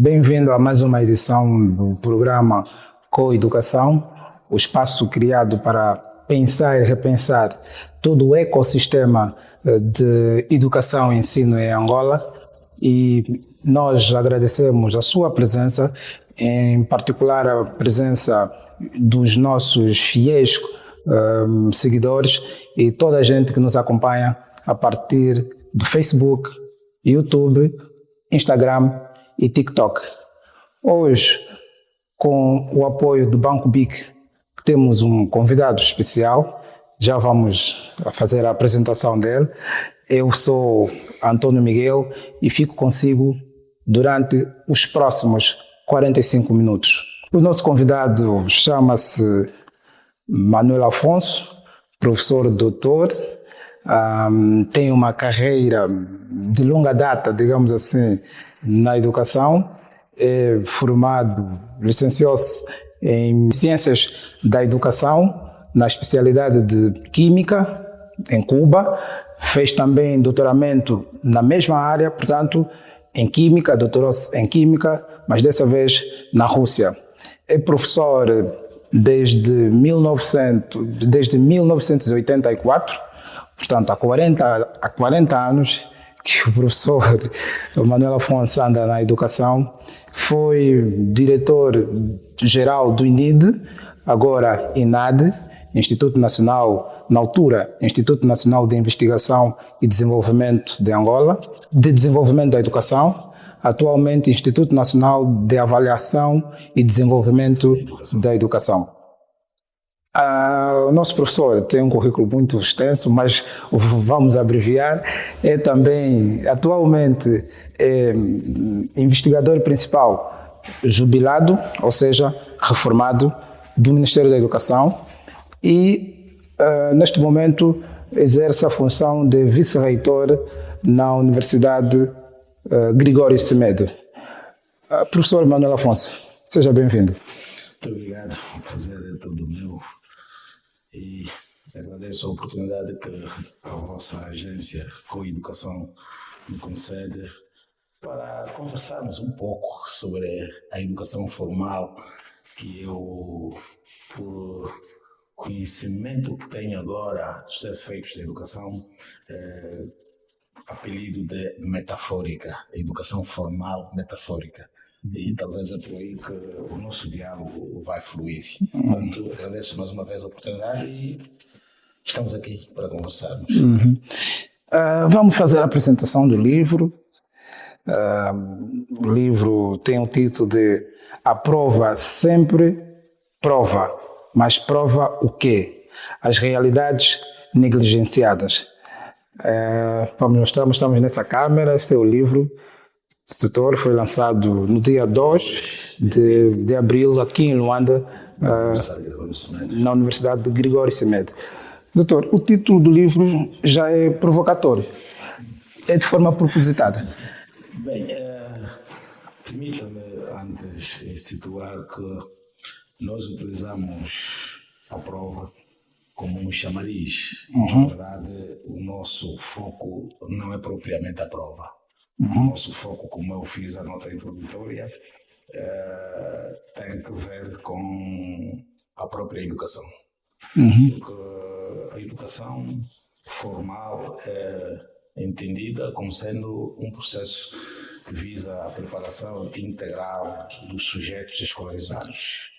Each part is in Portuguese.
Bem-vindo a mais uma edição do programa Coeducação, o espaço criado para pensar e repensar todo o ecossistema de educação e ensino em Angola. E nós agradecemos a sua presença, em particular a presença dos nossos fiéis seguidores e toda a gente que nos acompanha a partir do Facebook, YouTube, Instagram e TikTok. Hoje, com o apoio do Banco BIC, temos um convidado especial. Já vamos fazer a apresentação dele. Eu sou Antônio Miguel e fico consigo durante os próximos 45 minutos. O nosso convidado chama-se Manuel Afonso, professor doutor, tem uma carreira de longa data, digamos assim, na educação, é formado, licenciou-se em Ciências da Educação, na especialidade de Química, em Cuba, fez também doutoramento na mesma área, portanto, em Química, doutorou-se em Química, mas dessa vez na Rússia. É professor desde 1984, portanto, há 40 anos que o professor Manuel Afonso anda na educação. Foi diretor-geral do INID, agora INAD, Instituto Nacional, na altura, Instituto Nacional de Investigação e Desenvolvimento de Angola, de Desenvolvimento da Educação, atualmente Instituto Nacional de Avaliação e Desenvolvimento da Educação. O nosso professor tem um currículo muito extenso, mas vamos abreviar. É também, atualmente, investigador principal jubilado, ou seja, reformado do Ministério da Educação e, neste momento, exerce a função de vice-reitor na Universidade Gregório Semedo. Professor Manuel Afonso, seja bem-vindo. Muito obrigado, o prazer é todo meu e agradeço a oportunidade que a vossa agência Coeducação me concede para conversarmos um pouco sobre a educação formal que eu, por conhecimento que tenho agora dos efeitos da educação, apelido de metafórica, a educação formal metafórica. E talvez é por aí que o nosso diálogo vai fluir. Portanto, agradeço mais uma vez a oportunidade e estamos aqui para conversarmos. Vamos fazer a apresentação do livro. O livro tem o título de A Prova Sempre Prova, mas prova o quê? As realidades negligenciadas. Vamos mostrar, estamos nessa câmera, este é o livro. Este tutor foi lançado no dia 2 de abril, aqui em Luanda, na Universidade de Gregório Semedo. Doutor, o título do livro já é provocatório. É de forma propositada. Bem, permita-me antes situar que nós utilizamos a prova como um chamariz. Na verdade, o nosso foco não é propriamente a prova. O nosso foco, como eu fiz a nota introdutória, tem que ver com a própria educação. Porque a educação formal é entendida como sendo um processo que visa a preparação integral dos sujeitos escolarizados.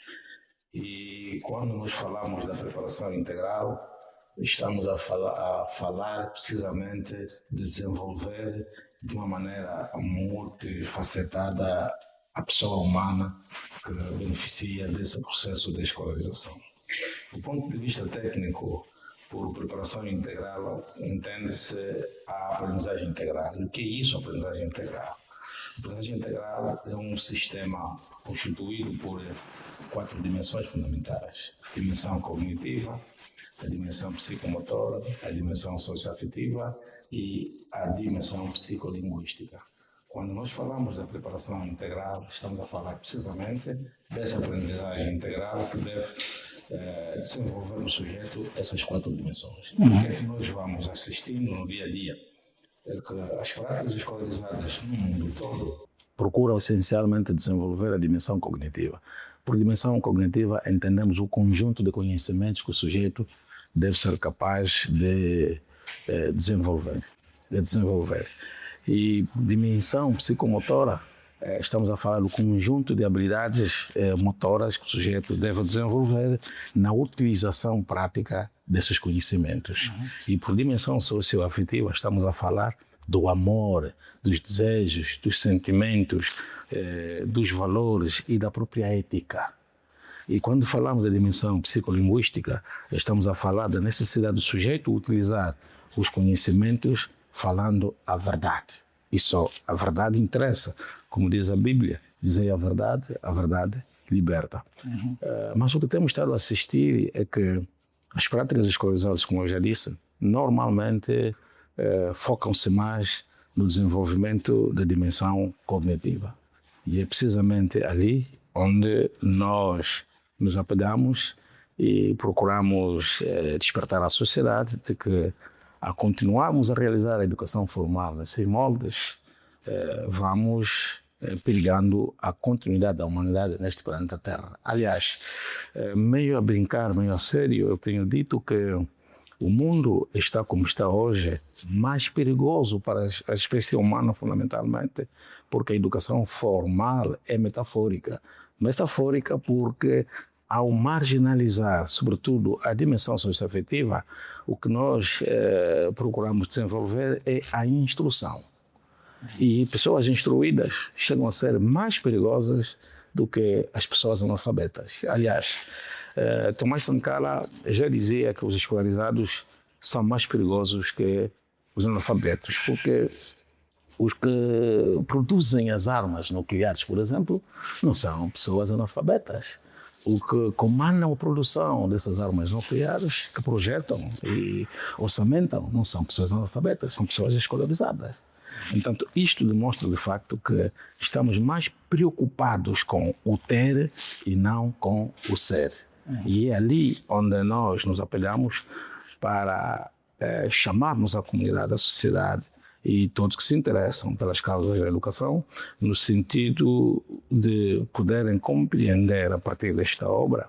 E quando nós falamos da preparação integral, estamos a falar precisamente de desenvolver de uma maneira multifacetada a pessoa humana que beneficia desse processo de escolarização. Do ponto de vista técnico, por preparação integral, entende-se a aprendizagem integral. E o que é isso, a aprendizagem integral? A aprendizagem integral é um sistema constituído por 4 dimensões fundamentais: a dimensão cognitiva, a dimensão psicomotora, a dimensão socioafetiva e a dimensão psicolinguística. Quando nós falamos da preparação integral, estamos a falar precisamente dessa aprendizagem integral que deve desenvolver no sujeito essas 4 dimensões. O que é que nós vamos assistindo no dia a dia? É que as práticas escolarizadas no mundo todo procuram essencialmente desenvolver a dimensão cognitiva. Por dimensão cognitiva entendemos o conjunto de conhecimentos que o sujeito deve ser capaz de desenvolver. E dimensão psicomotora, estamos a falar do conjunto de habilidades motoras que o sujeito deve desenvolver na utilização prática desses conhecimentos. E por dimensão socioafetiva estamos a falar do amor, dos desejos, dos sentimentos, dos valores e da própria ética. E quando falamos da dimensão psicolinguística, estamos a falar da necessidade do sujeito utilizar os conhecimentos falando a verdade. E só a verdade interessa. Como diz a Bíblia, dizer a verdade liberta. Mas o que temos estado a assistir é que as práticas escolarizadas, como eu já disse, normalmente focam-se mais no desenvolvimento da dimensão cognitiva. E é precisamente ali onde nós nos apegamos e procuramos despertar a sociedade de que, a continuarmos a realizar a educação formal nesses moldes, vamos perigando a continuidade da humanidade neste planeta Terra. Aliás, meio a brincar, meio a sério, eu tenho dito que o mundo está como está hoje, mais perigoso para a espécie humana fundamentalmente, porque a educação formal é metafórica. Metafórica porque, ao marginalizar, sobretudo, a dimensão socioafetiva, o que nós procuramos desenvolver é a instrução. E pessoas instruídas chegam a ser mais perigosas do que as pessoas analfabetas. Aliás, Tomás Sankara já dizia que os escolarizados são mais perigosos que os analfabetos, porque os que produzem as armas nucleares, por exemplo, não são pessoas analfabetas. O que comandam a produção dessas armas nucleares, que projetam e orçamentam, não são pessoas analfabetas, são pessoas escolarizadas. Entanto, isto demonstra de facto que estamos mais preocupados com o ter e não com o ser. E é ali onde nós nos apelhamos para chamarmos a comunidade, a sociedade e todos que se interessam pelas causas da educação, no sentido de poderem compreender a partir desta obra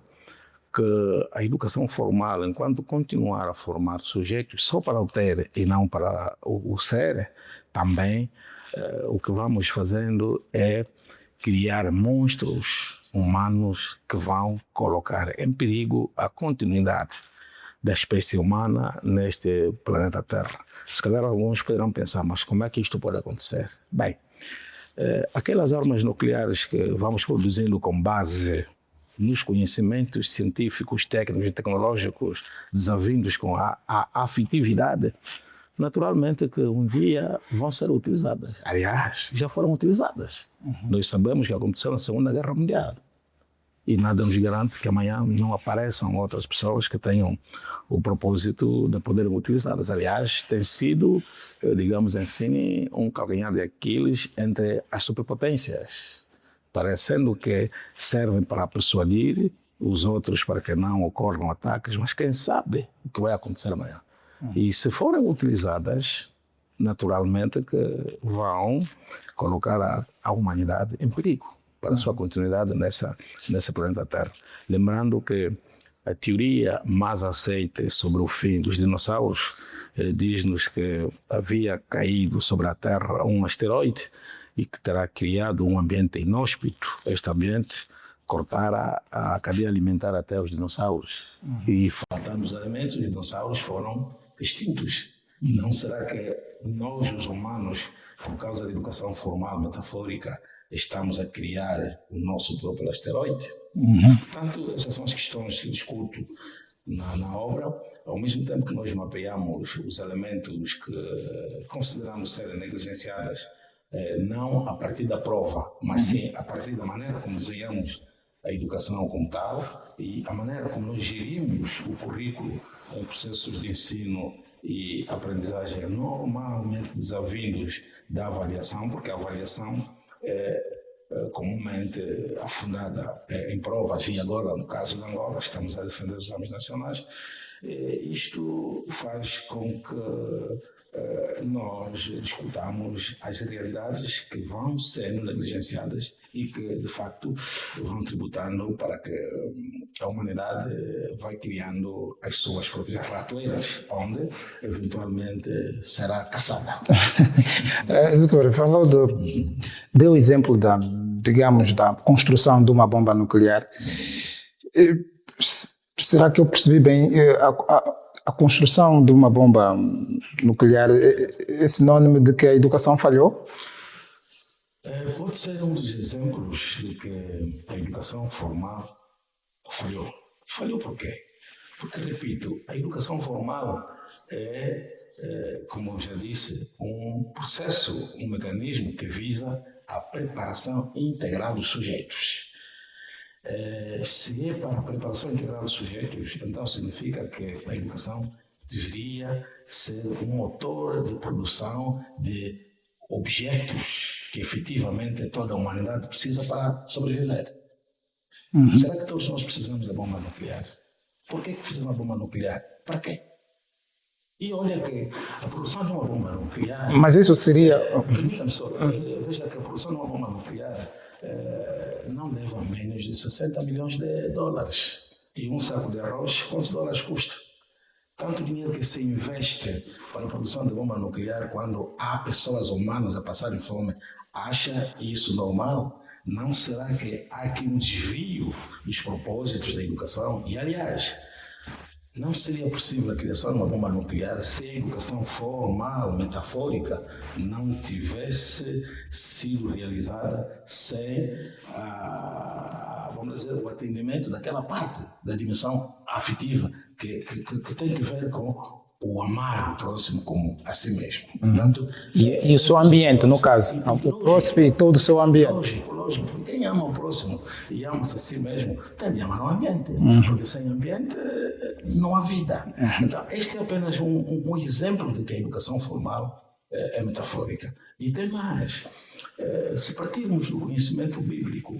que a educação formal, enquanto continuar a formar sujeitos só para o ter e não para o ser, também o que vamos fazendo é criar monstros humanos que vão colocar em perigo a continuidade da espécie humana neste planeta Terra. Se calhar alguns poderão pensar, mas como é que isto pode acontecer? Bem, aquelas armas nucleares que vamos produzindo com base nos conhecimentos científicos, técnicos e tecnológicos desavindos com a afetividade, naturalmente que um dia vão ser utilizadas. Aliás, já foram utilizadas. Nós sabemos que aconteceu na Segunda Guerra Mundial. E nada nos garante que amanhã não apareçam outras pessoas que tenham o propósito de poderem utilizá-las. Aliás, tem sido, digamos assim, um calcanhar de Aquiles entre as superpotências, parecendo que servem para persuadir os outros para que não ocorram ataques, mas quem sabe o que vai acontecer amanhã. E se forem utilizadas, naturalmente que vão colocar a humanidade em perigo para a sua continuidade nessa planeta Terra. Lembrando que a teoria mais aceita sobre o fim dos dinossauros diz-nos que havia caído sobre a Terra um asteroide e que terá criado um ambiente inóspito. Este ambiente cortara a cadeia alimentar até os dinossauros. E faltando os alimentos, os dinossauros foram extintos. Não será que nós, os humanos, por causa da educação formal metafórica, estamos a criar o nosso próprio asteroide? Portanto, essas são as questões que discuto na obra, ao mesmo tempo que nós mapeamos os elementos que consideramos serem negligenciadas, não a partir da prova, mas sim a partir da maneira como desenhamos a educação como tal e a maneira como nós gerimos o currículo em processos de ensino e aprendizagem normalmente desavindos da avaliação, porque a avaliação comumente afundada em provas, e agora, no caso de Angola, estamos a defender os exames nacionais, Isto faz com que nós discutamos as realidades que vão sendo negligenciadas e que, de facto, vão tributando para que a humanidade vai criando as suas próprias ratoeiras, onde, eventualmente, será caçada. Doutor, deu o exemplo digamos, da construção de uma bomba nuclear. Será que eu percebi bem? A construção de uma bomba nuclear é sinônimo de que a educação falhou? Pode ser um dos exemplos de que a educação formal falhou. Falhou por quê? Porque, repito, a educação formal como eu já disse, um processo, um mecanismo que visa a preparação integral dos sujeitos. Se é para a preparação integral dos sujeitos, então significa que a educação deveria ser um motor de produção de objetos que efetivamente toda a humanidade precisa para sobreviver. Será que todos nós precisamos da bomba nuclear? Por que precisamos da bomba nuclear? Para quê? E olha que a produção de uma bomba nuclear... Mas isso seria... Permita-me só, veja que a produção de uma bomba nuclear não leva menos de 60 milhões de dólares. E um saco de arroz, quantos dólares custa? Tanto dinheiro que se investe para a produção de bomba nuclear quando há pessoas humanas a passarem fome, acha isso normal? Não será que há aqui um desvio dos propósitos da educação? E, aliás, não seria possível a criação de uma bomba nuclear se a educação formal, metafórica, não tivesse sido realizada sem, vamos dizer, o atendimento daquela parte da dimensão afetiva que tem que ver com o amar o próximo como a si mesmo. Portanto, e o seu ambiente, no caso, o próximo e todo o seu ambiente. Lógico, porque quem ama o próximo e ama-se a si mesmo tem de amar o ambiente, porque sem ambiente não há vida. Então, este é apenas um exemplo de que a educação formal é metafórica. E tem mais. Se partirmos do conhecimento bíblico,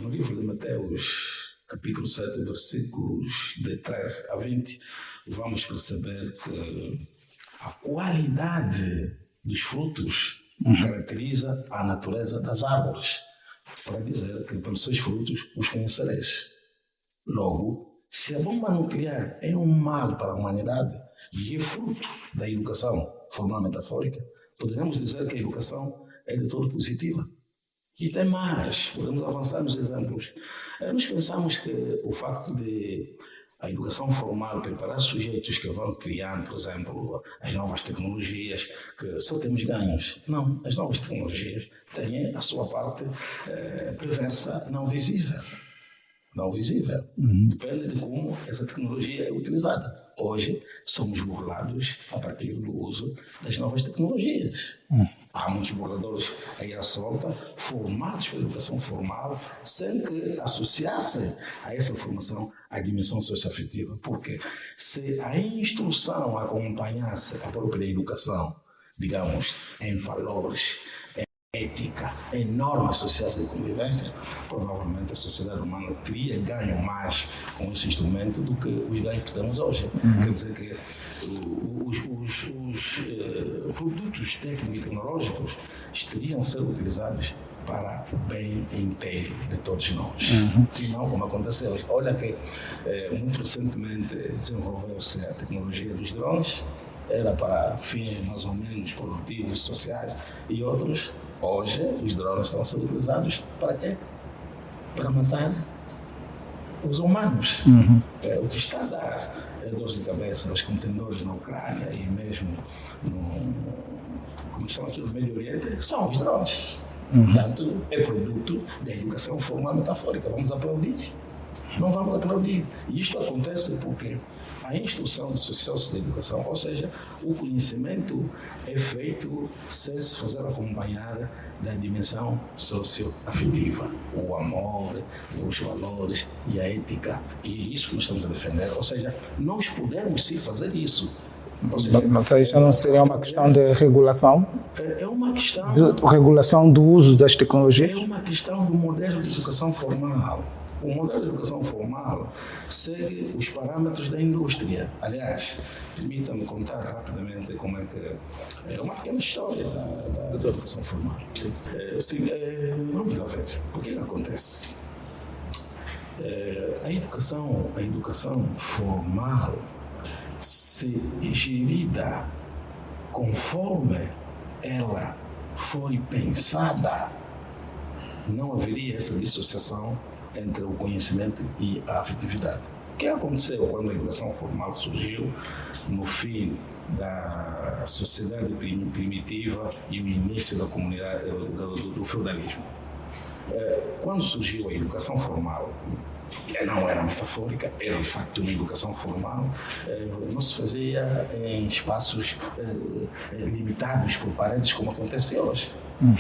no livro de Mateus, capítulo 7, versículos de 13 a 20, vamos perceber que a qualidade dos frutos caracteriza a natureza das árvores, para dizer que pelos seus frutos os conhecereis. Logo, se a bomba nuclear é um mal para a humanidade e é fruto da educação formal metafórica, poderemos dizer que a educação é de todo positiva. E tem mais, podemos avançar nos exemplos. Nós pensamos que o facto de a educação formal preparar sujeitos que vão criando, por exemplo, as novas tecnologias, que só temos ganhos. Não, as novas tecnologias têm a sua parte perversa, não visível. Não visível. Depende de como essa tecnologia é utilizada. Hoje, somos burlados a partir do uso das novas tecnologias. Há muitos burladores aí à solta, formados pela educação formal, sem que associassem a essa formação a dimensão socioafetiva. Porque se a instrução acompanhasse a própria educação, digamos, em valores, ética, em normas sociais de convivência, provavelmente a sociedade humana teria ganho mais com esse instrumento do que os ganhos que temos hoje. Quer dizer que os produtos técnicos e tecnológicos teriam ser utilizados para o bem inteiro de todos nós. E não como aconteceu hoje. Olha que muito recentemente desenvolveu-se a tecnologia dos drones, era para fins mais ou menos produtivos, sociais, e outros, hoje, os drones estão a ser utilizados para quê? Para matar os humanos. O que está a dar dores de cabeça aos contendores na Ucrânia e mesmo como chama aqui, no Médio Oriente, são os drones. Portanto, é produto da educação formal metafórica. Vamos aplaudir? Não vamos aplaudir. E isto acontece porque a instrução do sucesso da educação, ou seja, o conhecimento é feito sem se fazer acompanhar da dimensão socioafetiva, o amor, os valores e a ética. E é isso que nós estamos a defender. Ou seja, nós podemos sim fazer isso. Mas isso não seria uma questão de regulação? É uma questão... De regulação do uso das tecnologias? É uma questão do modelo de educação formal. O modelo de educação formal segue os parâmetros da indústria. Aliás, permita-me contar rapidamente como é que é uma pequena história da educação formal. Vamos lá ver o que acontece. A educação formal, se gerida conforme ela foi pensada, não haveria essa dissociação entre o conhecimento e a afetividade. O que aconteceu quando a educação formal surgiu no fim da sociedade primitiva e o início da comunidade do feudalismo? Quando surgiu a educação formal, não era metafórica, era de facto uma educação formal, não se fazia em espaços limitados por paredes como acontece hoje.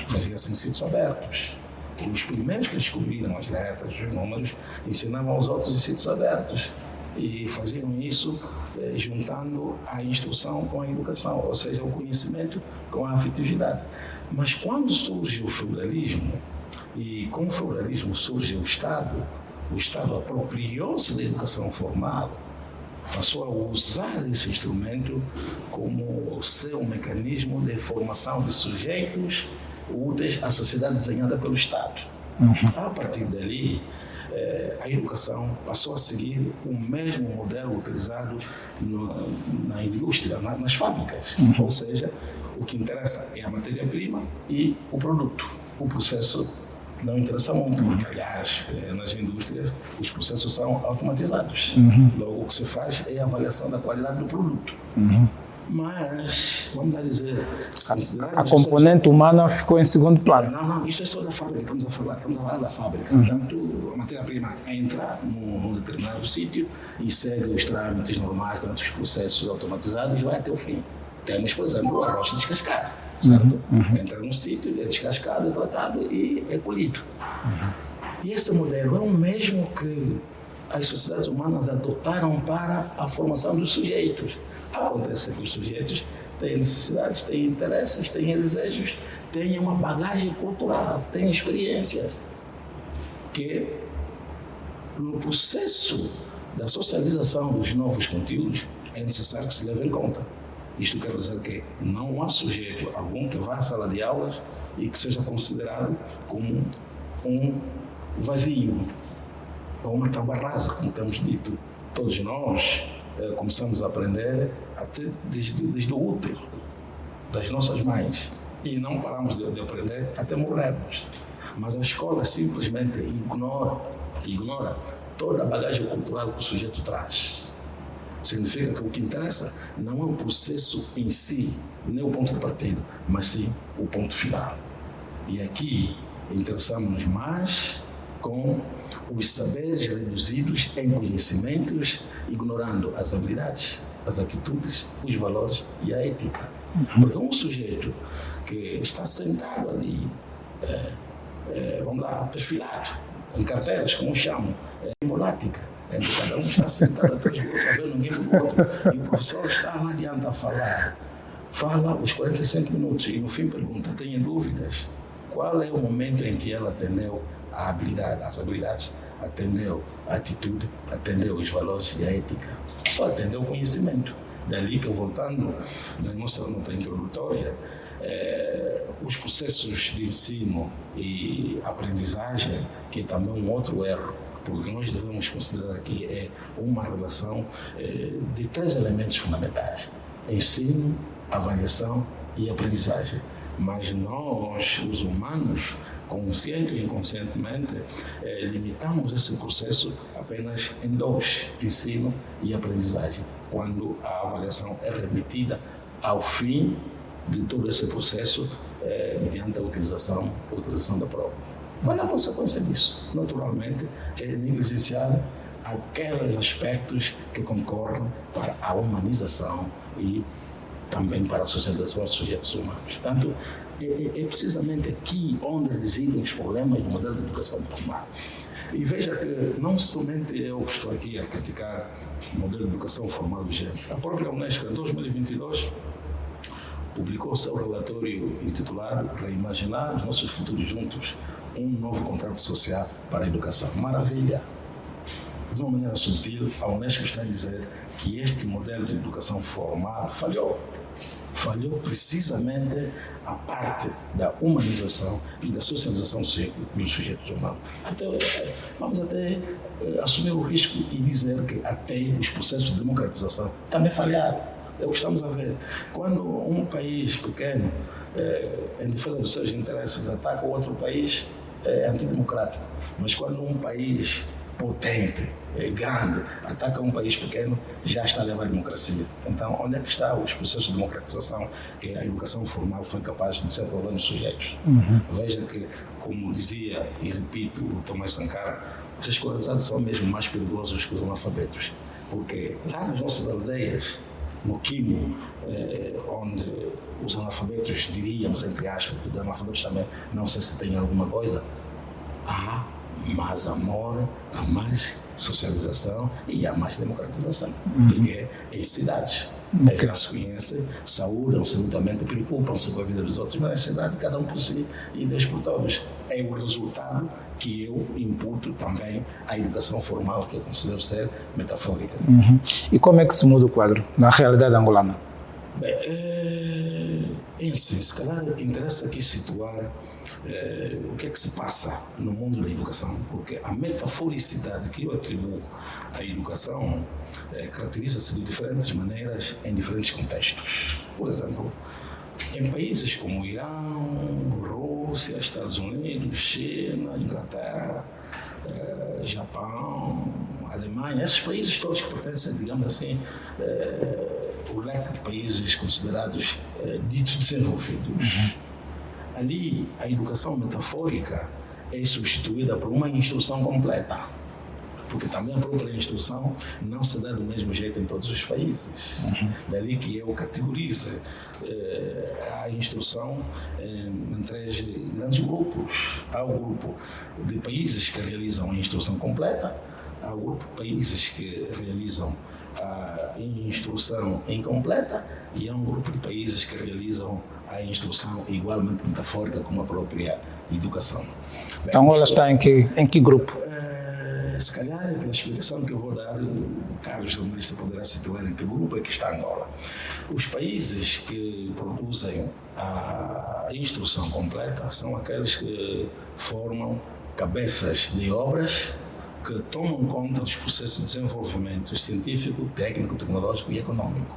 Fazia-se em sítios abertos. Os primeiros que descobriram as letras, os números, ensinavam aos outros em sítios abertos. E faziam isso juntando a instrução com a educação, ou seja, o conhecimento com a afetividade. Mas quando surge o feudalismo, e com o feudalismo surge o Estado apropriou-se da educação formal, passou a usar esse instrumento como o seu mecanismo de formação de sujeitos úteis à sociedade desenhada pelo Estado. A partir dali, a educação passou a seguir o mesmo modelo utilizado na indústria, nas fábricas. Ou seja, o que interessa é a matéria-prima e o produto. O processo não interessa muito, porque, aliás, nas indústrias os processos são automatizados. Logo, o que se faz é a avaliação da qualidade do produto. Mas, vamos lá dizer... A componente humana ficou em segundo plano. Não, isso é só da fábrica, estamos a falar da fábrica. Portanto, a matéria-prima entra num determinado sítio e segue os trâmites normais, tanto os processos automatizados, vai até o fim. Temos, por exemplo, o arroz descascado, certo? Entra num sítio, é descascado, é tratado e é colhido. E esse modelo é o mesmo que as sociedades humanas adotaram para a formação dos sujeitos. Acontece que os sujeitos têm necessidades, têm interesses, têm desejos, têm uma bagagem cultural, têm experiências que, no processo da socialização dos novos conteúdos, é necessário que se leve em conta. Isto quer dizer que não há sujeito algum que vá à sala de aulas e que seja considerado como um vazio ou uma tábua rasa, como temos dito. Todos nós começamos a aprender até desde o útero das nossas mães e não paramos de aprender até morrermos. Mas a escola simplesmente ignora toda a bagagem cultural que o sujeito traz. Significa que o que interessa não é o processo em si, nem o ponto de partida, mas sim o ponto final. E aqui interessamos-nos mais com os saberes reduzidos em conhecimentos, ignorando as habilidades, as atitudes, os valores e a ética. Porque um sujeito que está sentado ali, vamos lá, perfilado, em carteiras, como chamam, molática, entre cada um está sentado atrás do outro, a ver ninguém do outro, e o professor está lá adiante a falar. Fala os 45 minutos e no fim pergunta, tem dúvidas? Qual é o momento em que ela atendeu a habilidade, as habilidades, atendeu a atitude, atendeu os valores e a ética? Só atendeu o conhecimento. Dali que, voltando na nossa nota introdutória, os processos de ensino e aprendizagem, que é também um outro erro, porque nós devemos considerar aqui uma relação de 3 elementos fundamentais: ensino, avaliação e aprendizagem. Mas nós, os humanos, consciente e inconscientemente, limitamos esse processo apenas em 2, ensino e aprendizagem, quando a avaliação é remetida ao fim de todo esse processo mediante a utilização da prova. Qual é a consequência disso? Naturalmente, é negligenciar aqueles aspectos que concorrem para a humanização e também para a socialização dos sujeitos humanos. Portanto, é precisamente aqui onde residem os problemas do modelo de educação formal. E veja que não somente eu que estou aqui a criticar o modelo de educação formal vigente. A própria Unesco, em 2022, publicou seu relatório intitulado Reimaginar os nossos futuros juntos, um novo contrato social para a educação. Maravilha! De uma maneira sutil, a Unesco está a dizer que este modelo de educação formal falhou. Falhou precisamente a parte da humanização e da socialização dos sujeitos humanos. Vamos até assumir o risco e dizer que até os processos de democratização também falharam. É o que estamos a ver. Quando um país pequeno, em defesa dos seus interesses, ataca outro país, é antidemocrático. Mas quando um país potente, grande, ataca um país pequeno, já está a levar a democracia. Então, onde é que estão os processos de democratização que a educação formal foi capaz de desenvolver nos sujeitos? Veja que, como dizia e repito o Tomás Sankara, os escolarizados são mesmo mais perigosos que os analfabetos, porque lá nas nossas aldeias, no Quimo, onde os analfabetos, diríamos, entre aspas, porque os analfabetos também não sei se têm alguma coisa, há mais amor, há mais socialização e há mais democratização do que em cidades. Eles já se conhecem, saúdam-se mutuamente, preocupam-se com a vida dos outros, mas na cidade cada um por si e Deus por todos. É o resultado que eu imputo também à educação formal, que eu considero ser metafórica. E como é que se muda o quadro na realidade angolana? Bem, se calhar interessa aqui situar o que é que se passa no mundo da educação, porque a metaforicidade que eu atribuo à educação caracteriza-se de diferentes maneiras em diferentes contextos. Por exemplo, em países como Irão, Rússia, Estados Unidos, China, Inglaterra, Japão, Alemanha, esses países todos que pertencem, digamos assim, o leque de países considerados ditos desenvolvidos. Ali, a educação metafórica é substituída por uma instrução completa, porque também a própria instrução não se dá do mesmo jeito em todos os países. Dali que eu categorizo a instrução em três grandes grupos. Há o grupo de países que realizam a instrução completa, há o grupo de países que realizam a instrução incompleta e há um grupo de países que realizam a instrução igualmente metafórica como a própria educação. Então, Angola está em que grupo? Se calhar, pela explicação que eu vou dar, o Carlos jornalista poderá situar em que grupo é que está Angola. Os países que produzem a instrução completa são aqueles que formam cabeças de obras que tomam conta dos processos de desenvolvimento científico, técnico, tecnológico e econômico.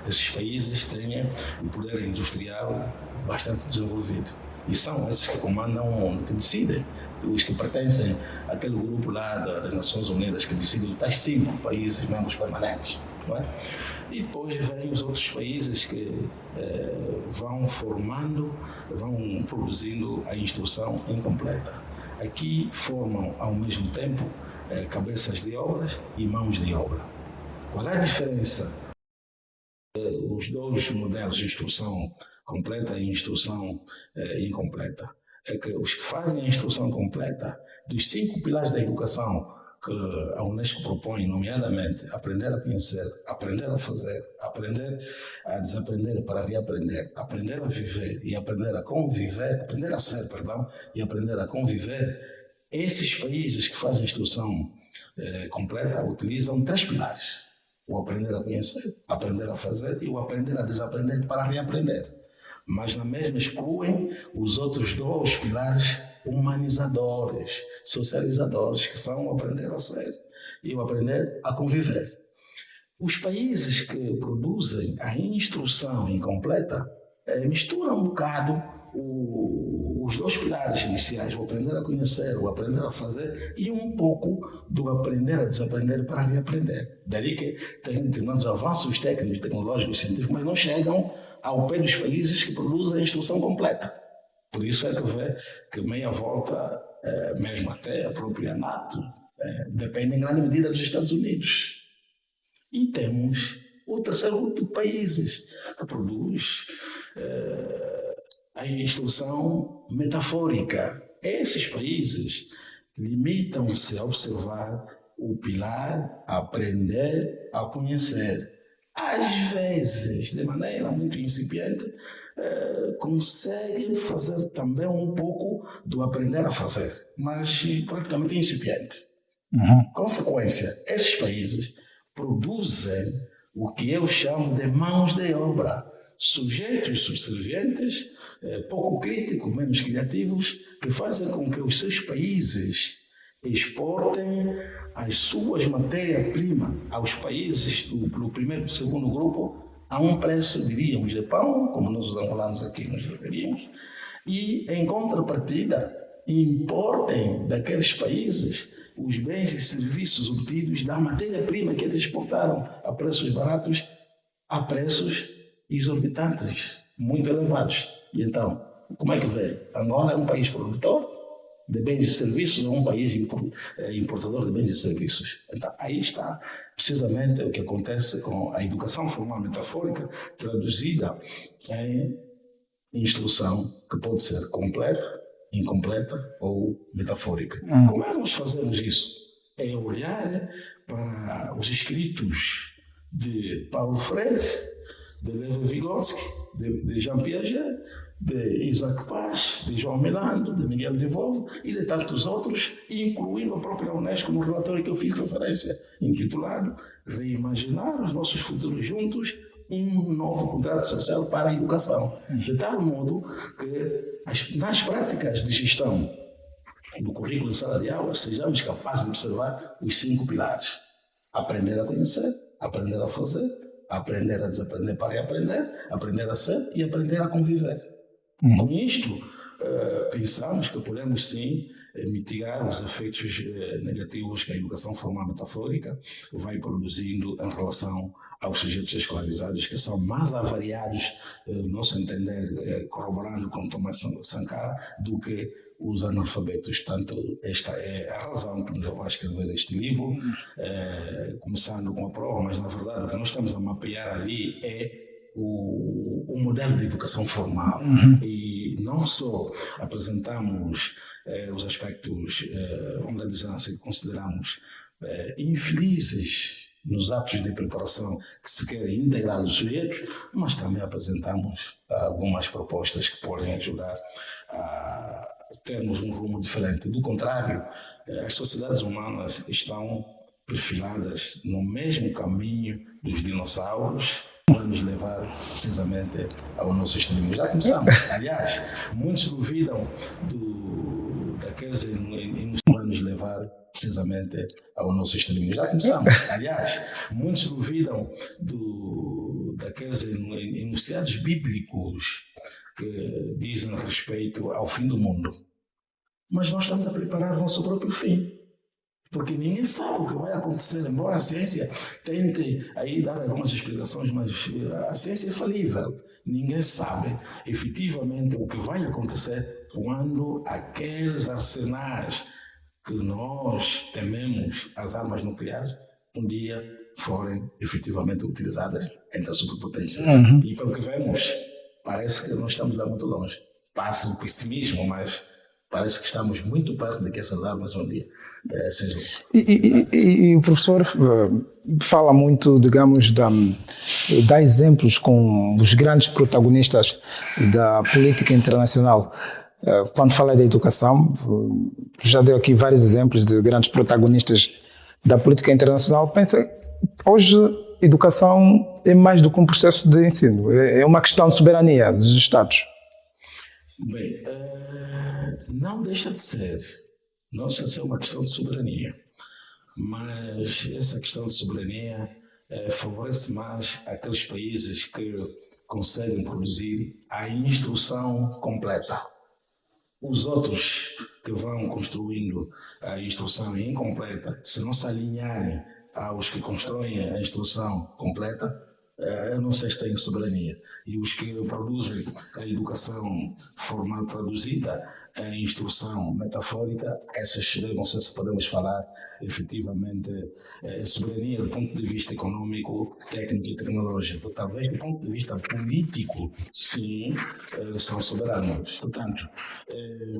Esses países têm o poder industrial bastante desenvolvido e são esses que comandam, que decidem, os que pertencem àquele grupo lá das Nações Unidas que decidem tais 5 países membros permanentes, não é? E depois vêm os outros países que vão formando, vão produzindo a instrução incompleta. Aqui formam ao mesmo tempo cabeças de obras e mãos de obra. Qual é a diferença? Os dois modelos de instrução completa e instrução incompleta é que os que fazem a instrução completa, dos 5 pilares da educação que a Unesco propõe, nomeadamente aprender a conhecer, aprender a fazer, aprender a desaprender para reaprender, aprender a viver e aprender a conviver, aprender a ser, perdão, e aprender a conviver, esses países que fazem a instrução completa utilizam 3 pilares. O aprender a conhecer, aprender a fazer e o aprender a desaprender para reaprender. Mas na mesma excluem os outros 2 pilares humanizadores, socializadores, que são o aprender a ser e o aprender a conviver. Os países que produzem a instrução incompleta misturam um bocado os 2 pilares iniciais, o aprender a conhecer, o aprender a fazer e um pouco do aprender a desaprender para reaprender. Daí que tem determinados avanços técnicos, tecnológicos, científicos, mas não chegam ao pé dos países que produzem a instrução completa. Por isso é que vê que meia volta, mesmo até a própria NATO, depende em grande medida dos Estados Unidos. E temos o terceiro grupo de países que produz a instrução metafórica. Esses países limitam-se a observar o pilar aprender a conhecer. Às vezes, de maneira muito incipiente, conseguem fazer também um pouco do aprender a fazer, mas praticamente incipiente. Consequência, esses países produzem o que eu chamo de mãos de obra, sujeitos subservientes, pouco críticos, menos criativos, que fazem com que os seus países exportem as suas matérias-primas aos países do primeiro e segundo grupo a um preço, diríamos, de pão, como nós os angolanos aqui nos referimos, e, em contrapartida, importem daqueles países os bens e serviços obtidos da matéria-prima que eles exportaram a preços baratos a preços exorbitantes, muito elevados. E então, como é que vê? Angola é um país produtor de bens e serviços, ou um país importador de bens e serviços. Então, aí está precisamente o que acontece com a educação formal metafórica traduzida em instrução que pode ser completa, incompleta ou metafórica. Como é que nós fazemos isso? É olhar para os escritos de Paulo Freire, de Lev Vygotsky, de Jean Piaget, de Isaac Paz, de João Milando, de Miguel de Volvo e de tantos outros, incluindo a própria Unesco no relatório que eu fiz referência, intitulado Reimaginar os nossos futuros juntos, um novo contrato social para a educação. De tal modo que nas práticas de gestão do currículo em sala de aula sejamos capazes de observar os 5 pilares: aprender a conhecer, aprender a fazer, aprender a desaprender para aprender, aprender a ser e aprender a conviver. Com isto, pensamos que podemos sim mitigar os efeitos negativos que a educação formal metafórica vai produzindo em relação aos sujeitos escolarizados, que são mais avariados, no nosso entender, corroborando com Tomás Sankara, do que os analfabetos. Portanto, esta é a razão que nos levou a escrever este livro, começando com a prova, mas na verdade o que nós estamos a mapear ali é o modelo de educação formal. E não só apresentamos os aspectos onde a dissonância que consideramos infelizes nos atos de preparação que se querem integrar os sujeitos, mas também apresentamos algumas propostas que podem ajudar a termos um rumo diferente. Do contrário, as sociedades humanas estão perfiladas no mesmo caminho dos dinossauros, para nos levar precisamente ao nosso extremo. Já começamos. Aliás, muitos duvidam daqueles para nos levar precisamente ao nosso extremo. Já começamos. Aliás, muitos duvidam daqueles enunciados bíblicos que dizem respeito ao fim do mundo. Mas nós estamos a preparar o nosso próprio fim. Porque ninguém sabe o que vai acontecer, embora a ciência tente aí dar algumas explicações, mas a ciência é falível. Ninguém sabe efetivamente o que vai acontecer quando aqueles arsenais que nós tememos, as armas nucleares, um dia forem efetivamente utilizadas entre as superpotências. E pelo que vemos, parece que nós estamos lá muito longe. Passa o pessimismo, mas parece que estamos muito perto de que essas armas um dia sejam. E o professor fala muito, digamos, dá exemplos com os grandes protagonistas da política internacional. Quando fala da educação, já deu aqui vários exemplos de grandes protagonistas da política internacional. Pensa, hoje, educação é mais do que um processo de ensino, é uma questão de soberania dos Estados. Bem, não deixa de ser uma questão de soberania, mas essa questão de soberania favorece mais aqueles países que conseguem produzir a instrução completa. Os outros que vão construindo a instrução incompleta, se não se alinharem aos que constroem a instrução completa, eu não sei se têm soberania. E os que produzem a educação formal traduzida, a instrução metafórica, essas, não sei se podemos falar efetivamente soberania do ponto de vista econômico, técnico e tecnológico. Talvez do ponto de vista político, sim, são soberanos. Portanto,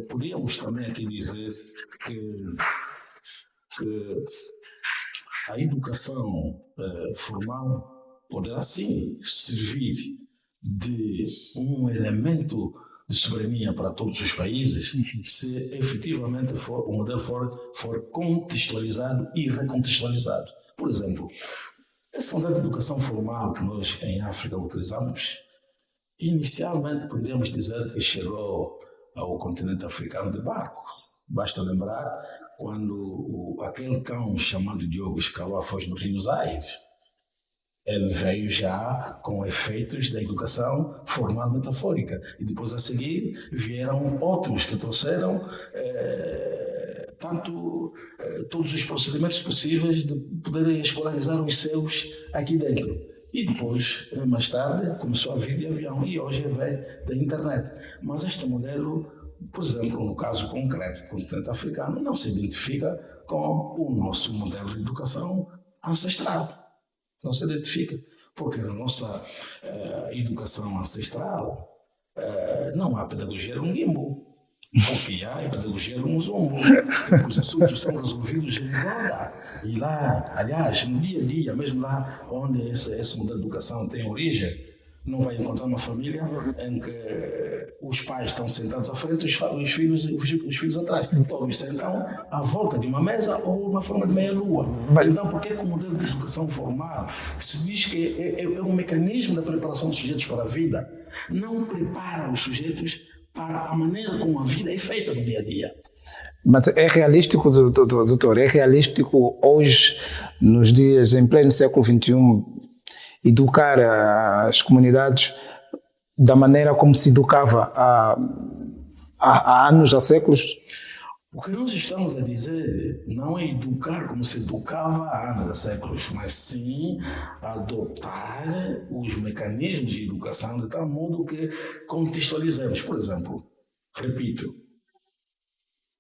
podíamos também aqui dizer que a educação formal poderá sim servir de um elemento de soberania para todos os países se efetivamente o modelo for contextualizado e recontextualizado. Por exemplo, esse modelo de educação formal que nós em África utilizamos, inicialmente poderíamos dizer que chegou ao continente africano de barco. Basta lembrar quando aquele cão chamado Diogo escalou a foz no Rio Zaire. Ele veio já com efeitos da educação formal metafórica. E depois a seguir vieram outros que trouxeram todos os procedimentos possíveis de poder escolarizar os seus aqui dentro. E depois, mais tarde, começou a vir de avião e hoje vem da internet. Mas este modelo, por exemplo, no caso concreto do continente africano, não se identifica com o nosso modelo de educação ancestral. Não se identifica, porque na nossa educação ancestral não há pedagogia no Ngimbo. O que há é pedagogia no Muzumbo. Os assuntos são resolvidos em roda. E lá, aliás, no dia a dia, mesmo lá onde esse modelo de educação tem origem, não vai encontrar uma família em que os pais estão sentados à frente e os filhos atrás. Todos sentam à volta de uma mesa ou uma forma de meia-lua. Então, por que o modelo de educação formal, que se diz que é um mecanismo da preparação dos sujeitos para a vida, não prepara os sujeitos para a maneira como a vida é feita no dia a dia? Mas é realístico, doutor, é realístico hoje, nos dias, em pleno século XXI, educar as comunidades da maneira como se educava há anos, há séculos? O que nós estamos a dizer não é educar como se educava há anos, há séculos, mas sim adotar os mecanismos de educação de tal modo que contextualizemos. Por exemplo, repito,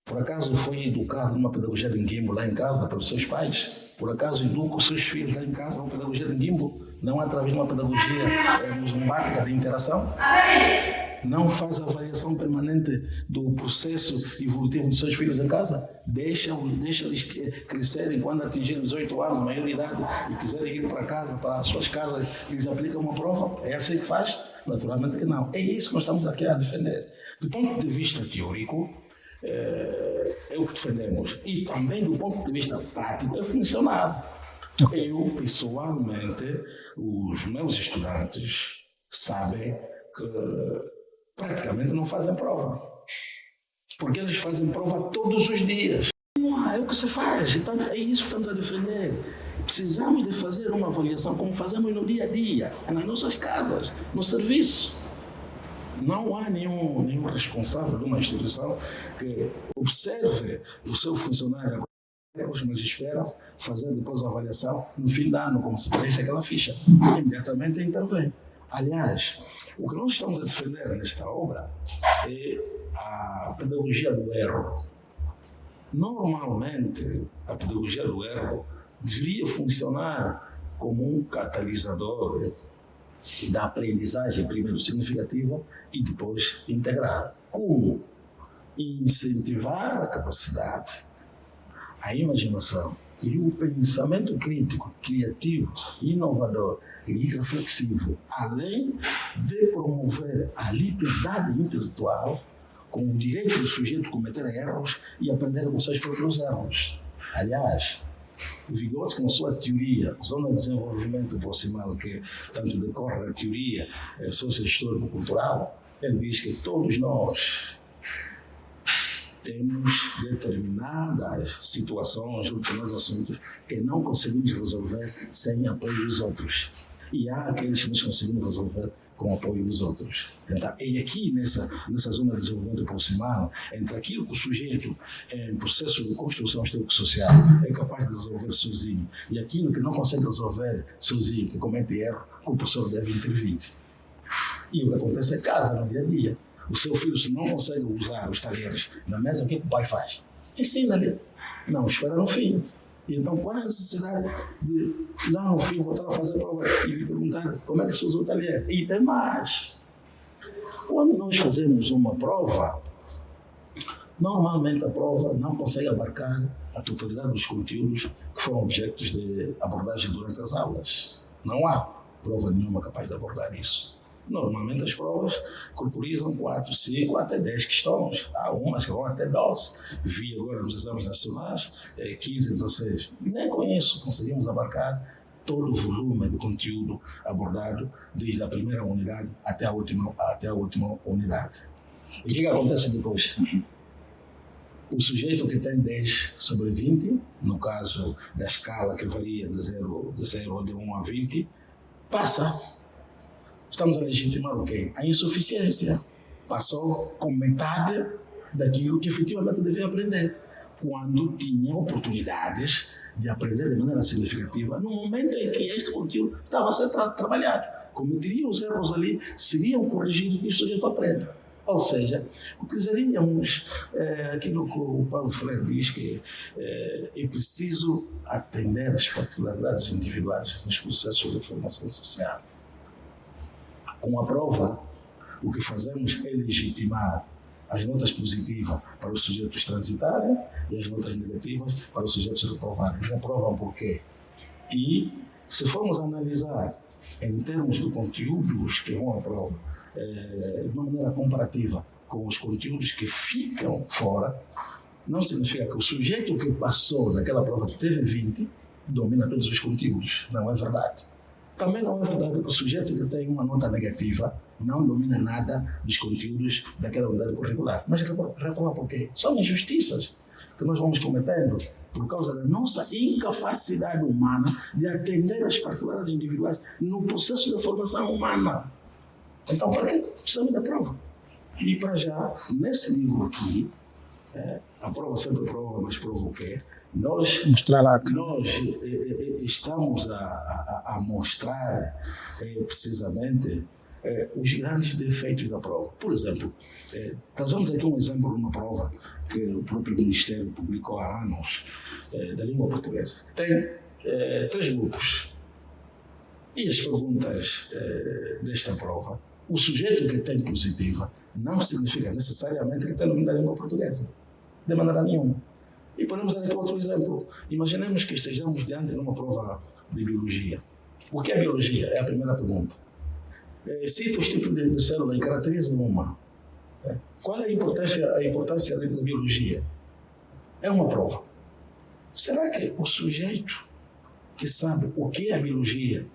por acaso foi educado numa pedagogia de Ngimbo lá em casa pelos seus pais? Por acaso educa os seus filhos lá em casa numa pedagogia de Ngimbo? Não através de uma pedagogia musumbática de interação? Não faz avaliação permanente do processo evolutivo dos seus filhos em casa? Deixa-lhes crescerem quando atingirem 18 anos, maioridade, e quiserem ir para casa, para as suas casas, eles aplicam uma prova? É assim que faz? Naturalmente que não. É isso que nós estamos aqui a defender. Do ponto de vista teórico, é o que defendemos. E também do ponto de vista prático, é funcionar. Okay. Eu, pessoalmente, os meus estudantes sabem que praticamente não fazem prova. Porque eles fazem prova todos os dias. Não, é o que se faz. Então, é isso que estamos a defender. Precisamos de fazer uma avaliação como fazemos no dia a dia, nas nossas casas, no serviço. Não há nenhum responsável de uma instituição que observe o seu funcionário, mas espera fazer depois a avaliação no fim do ano, como se preenche aquela ficha. Imediatamente intervém. Aliás, o que nós estamos a defender nesta obra é a pedagogia do erro. Normalmente, a pedagogia do erro deveria funcionar como um catalisador da aprendizagem, primeiro significativa e depois integral. Como incentivar a capacidade, a imaginação e o pensamento crítico, criativo, inovador e reflexivo, além de promover a liberdade intelectual com o direito do sujeito cometer erros e aprender com seus próprios erros. Aliás, Vygotsky, na sua teoria, Zona de Desenvolvimento Proximal, que tanto decorre na teoria socio-histórico-cultural, ele diz que todos nós temos determinadas situações, determinados assuntos que não conseguimos resolver sem apoio dos outros. E há aqueles que nós conseguimos resolver com o apoio dos outros. Então, e aqui nessa zona de desenvolvimento proximal, entre aquilo que o sujeito, em processo de construção histórico-social, é capaz de resolver sozinho, e aquilo que não consegue resolver sozinho, que comete erro, o professor deve intervir. E o que acontece em casa, no dia a dia. O seu filho, se não consegue usar os talheres na mesa, o que o pai faz? Ensina-lhe. Não, espera no fim. E então, qual é a necessidade de lá no fim voltar a fazer a prova e lhe perguntar como é que se usa o talher? E tem mais. Quando nós fazemos uma prova, normalmente a prova não consegue abarcar a totalidade dos conteúdos que foram objetos de abordagem durante as aulas. Não há prova nenhuma capaz de abordar isso. Normalmente as provas corporizam 4, 5, até 10 questões. Há umas que vão até 12. Vi agora nos exames nacionais 15, 16. Nem com isso conseguimos abarcar todo o volume de conteúdo abordado desde a primeira unidade até a última unidade. E o que acontece depois? O sujeito que tem 10 sobre 20, no caso da escala que varia de 0 ou de 1 a 20, passa. Estamos a legitimar o quê? A insuficiência. Passou com metade daquilo que efetivamente devia aprender, quando tinha oportunidades de aprender de maneira significativa no momento em que este conteúdo estava a ser trabalhado. Cometeriam os erros ali, seriam corrigidos e o sujeito aprende. Ou seja, utilizaríamos aquilo que o Paulo Freire diz, que é preciso atender às particularidades individuais nos processos de formação social. Com a prova, o que fazemos é legitimar as notas positivas para os sujeitos transitarem e as notas negativas para os sujeitos reprovarem. Reprovam por quê? E, se formos analisar em termos de conteúdos que vão à prova, de uma maneira comparativa com os conteúdos que ficam fora, não significa que o sujeito que passou naquela prova que teve 20 domina todos os conteúdos. Não é verdade. Também não é verdade que o sujeito que tem uma nota negativa não domina nada dos conteúdos daquela unidade curricular. Mas reprova por quê? São injustiças que nós vamos cometendo por causa da nossa incapacidade humana de atender às particularidades individuais no processo de formação humana. Então, para que precisamos da prova? E para já, nesse livro aqui, a prova sempre prova, mas prova o quê? Nós estamos a mostrar precisamente os grandes defeitos da prova. Por exemplo, trazemos aqui um exemplo de uma prova que o próprio Ministério publicou há anos, da língua portuguesa, que tem 3 grupos. E as perguntas desta prova, o sujeito que tem positiva não significa necessariamente que tem domínio da língua portuguesa, de maneira nenhuma. E podemos dar aqui outro exemplo. Imaginemos que estejamos diante de uma prova de biologia. O que é biologia? É a primeira pergunta. Cita os tipos de célula e caracteriza uma. Qual é a importância da biologia? É uma prova. Será que o sujeito que sabe o que é a biologia,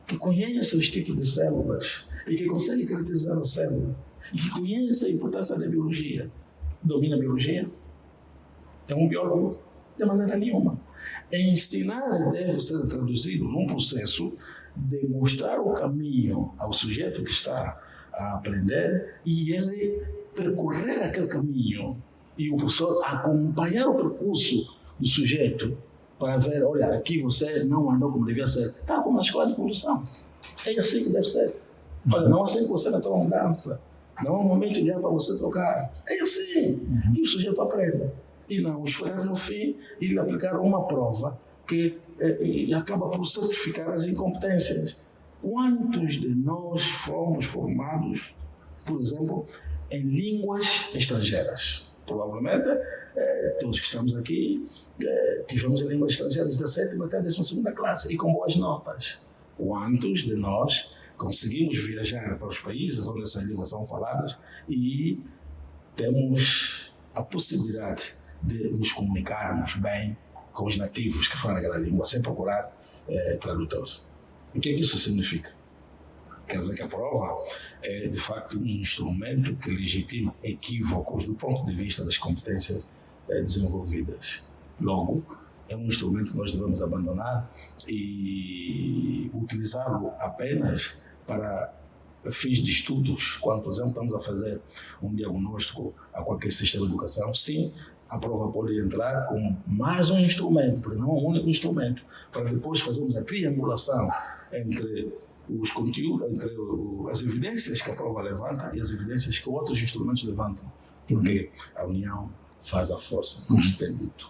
que conhece os tipos de células e que consegue caracterizar a célula e que conhece a importância da biologia, domina a biologia? É um biólogo? De maneira nenhuma. Ensinar deve ser traduzido num processo de mostrar o caminho ao sujeito que está a aprender e ele percorrer aquele caminho e o professor acompanhar o percurso do sujeito para ver, olha, aqui você não andou como devia ser. Está como na escola de condução. É assim que deve ser. Olha, não há 100% na tua mudança. Não há um momento ideal para você trocar. É assim. E o sujeito aprende. E não esperar no fim ele aplicar uma prova que acaba por certificar as incompetências. Quantos de nós fomos formados, por exemplo, em línguas estrangeiras? Provavelmente, todos que estamos aqui tivemos em línguas estrangeiras da 7ª até a 12ª classe e com boas notas. Quantos de nós conseguimos viajar para os países onde essas línguas são faladas e temos a possibilidade de nos comunicarmos bem com os nativos que falam aquela língua, sem procurar tradutores? O que é que isso significa? Quer dizer que a prova é, de facto, um instrumento que legitima equívocos do ponto de vista das competências desenvolvidas. Logo, é um instrumento que nós devemos abandonar e utilizá-lo apenas para fins de estudos. Quando, por exemplo, estamos a fazer um diagnóstico a qualquer sistema de educação, sim, a prova pode entrar como mais um instrumento, porque não é um único instrumento, para depois fazermos a triangulação entre os conteúdos, entre as evidências que a prova levanta e as evidências que outros instrumentos levantam, porque a união faz a força, como se tem dito.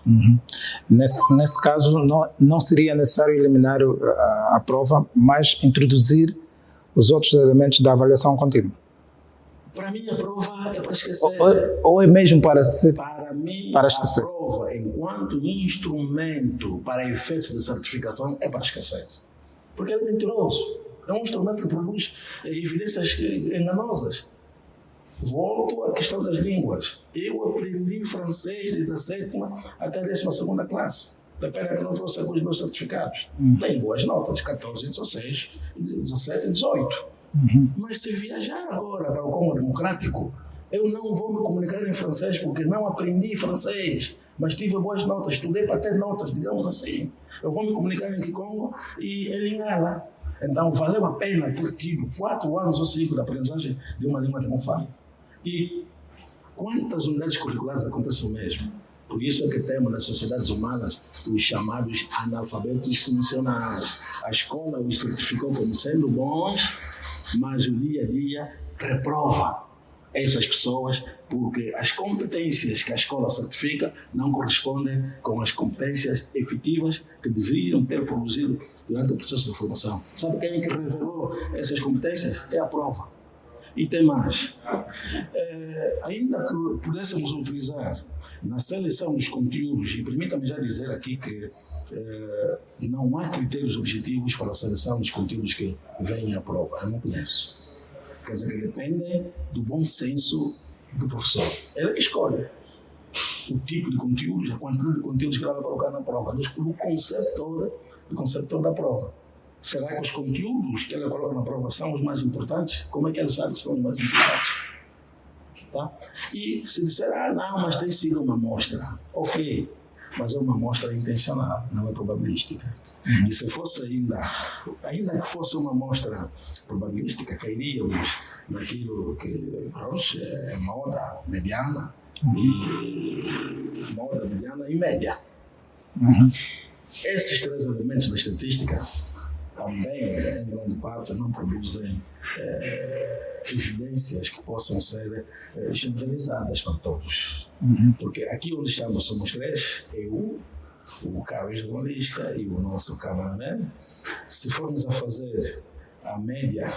Nesse caso, não seria necessário eliminar a prova, mas introduzir os outros elementos da avaliação contínua? Para mim, a prova é para esquecer. Ou é mesmo para esquecer? A prova, enquanto instrumento para efeitos de certificação, é para esquecer. Porque ele é mentiroso. É um instrumento que produz evidências enganosas. Volto à questão das línguas. Eu aprendi francês desde a 7ª até a 12ª classe. Da pena que não trouxe alguns meus certificados. Tenho boas notas, 14, 16, 17 e 18. Mas se viajar agora para o Congo Democrático, eu não vou me comunicar em francês porque não aprendi francês, mas tive boas notas, estudei para ter notas, digamos assim. Eu vou me comunicar em Kikongo e em Lingala. Então valeu a pena ter tido 4 anos ou 5 de aprendizagem de uma língua que não falo. E quantas unidades curriculares acontecem o mesmo? Por isso é que temos nas sociedades humanas os chamados analfabetos funcionais. A escola os certificou como sendo bons, mas o dia a dia reprova essas pessoas porque as competências que a escola certifica não correspondem com as competências efetivas que deveriam ter produzido durante o processo de formação. Sabe quem é que revelou essas competências? É a prova. E tem mais. Ainda que pudéssemos utilizar na seleção dos conteúdos, e permita-me já dizer aqui que não há critérios objetivos para a seleção dos conteúdos que vêm à prova. Eu não conheço. Quer dizer, que dependem do bom senso do professor. Ele que escolhe o tipo de conteúdos, a quantidade de conteúdos que ele vai colocar na prova, do conceptor da prova. Será que os conteúdos que ele coloca na prova são os mais importantes? Como é que ele sabe que são os mais importantes? Tá? E se disser, não, mas tem sido uma amostra. Ok, mas é uma amostra intencional, não é probabilística. E se fosse ainda que fosse uma amostra probabilística, cairíamos naquilo que é moda mediana e média. Esses 3 elementos da estatística também, em grande parte, não produzem evidências que possam ser generalizadas para todos. Porque aqui onde estamos somos 3, eu, o Carlos jornalista e o nosso cameraman. Se formos a fazer a média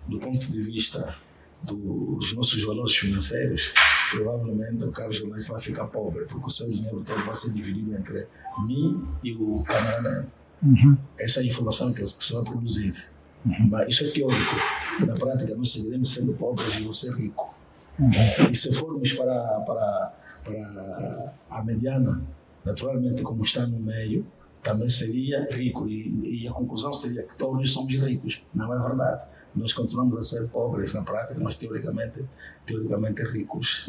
do ponto de vista dos nossos valores financeiros, provavelmente o Carlos jornalista vai ficar pobre, porque o seu dinheiro todo vai ser dividido entre mim e o cameraman. Essa é a informação que se vai produzir. Mas isso é teórico, porque na prática nós seguiremos sendo pobres e você rico. E se formos para a mediana, naturalmente, como está no meio, também seria rico. E a conclusão seria que todos somos ricos. Não é verdade. Nós continuamos a ser pobres na prática, mas teoricamente ricos.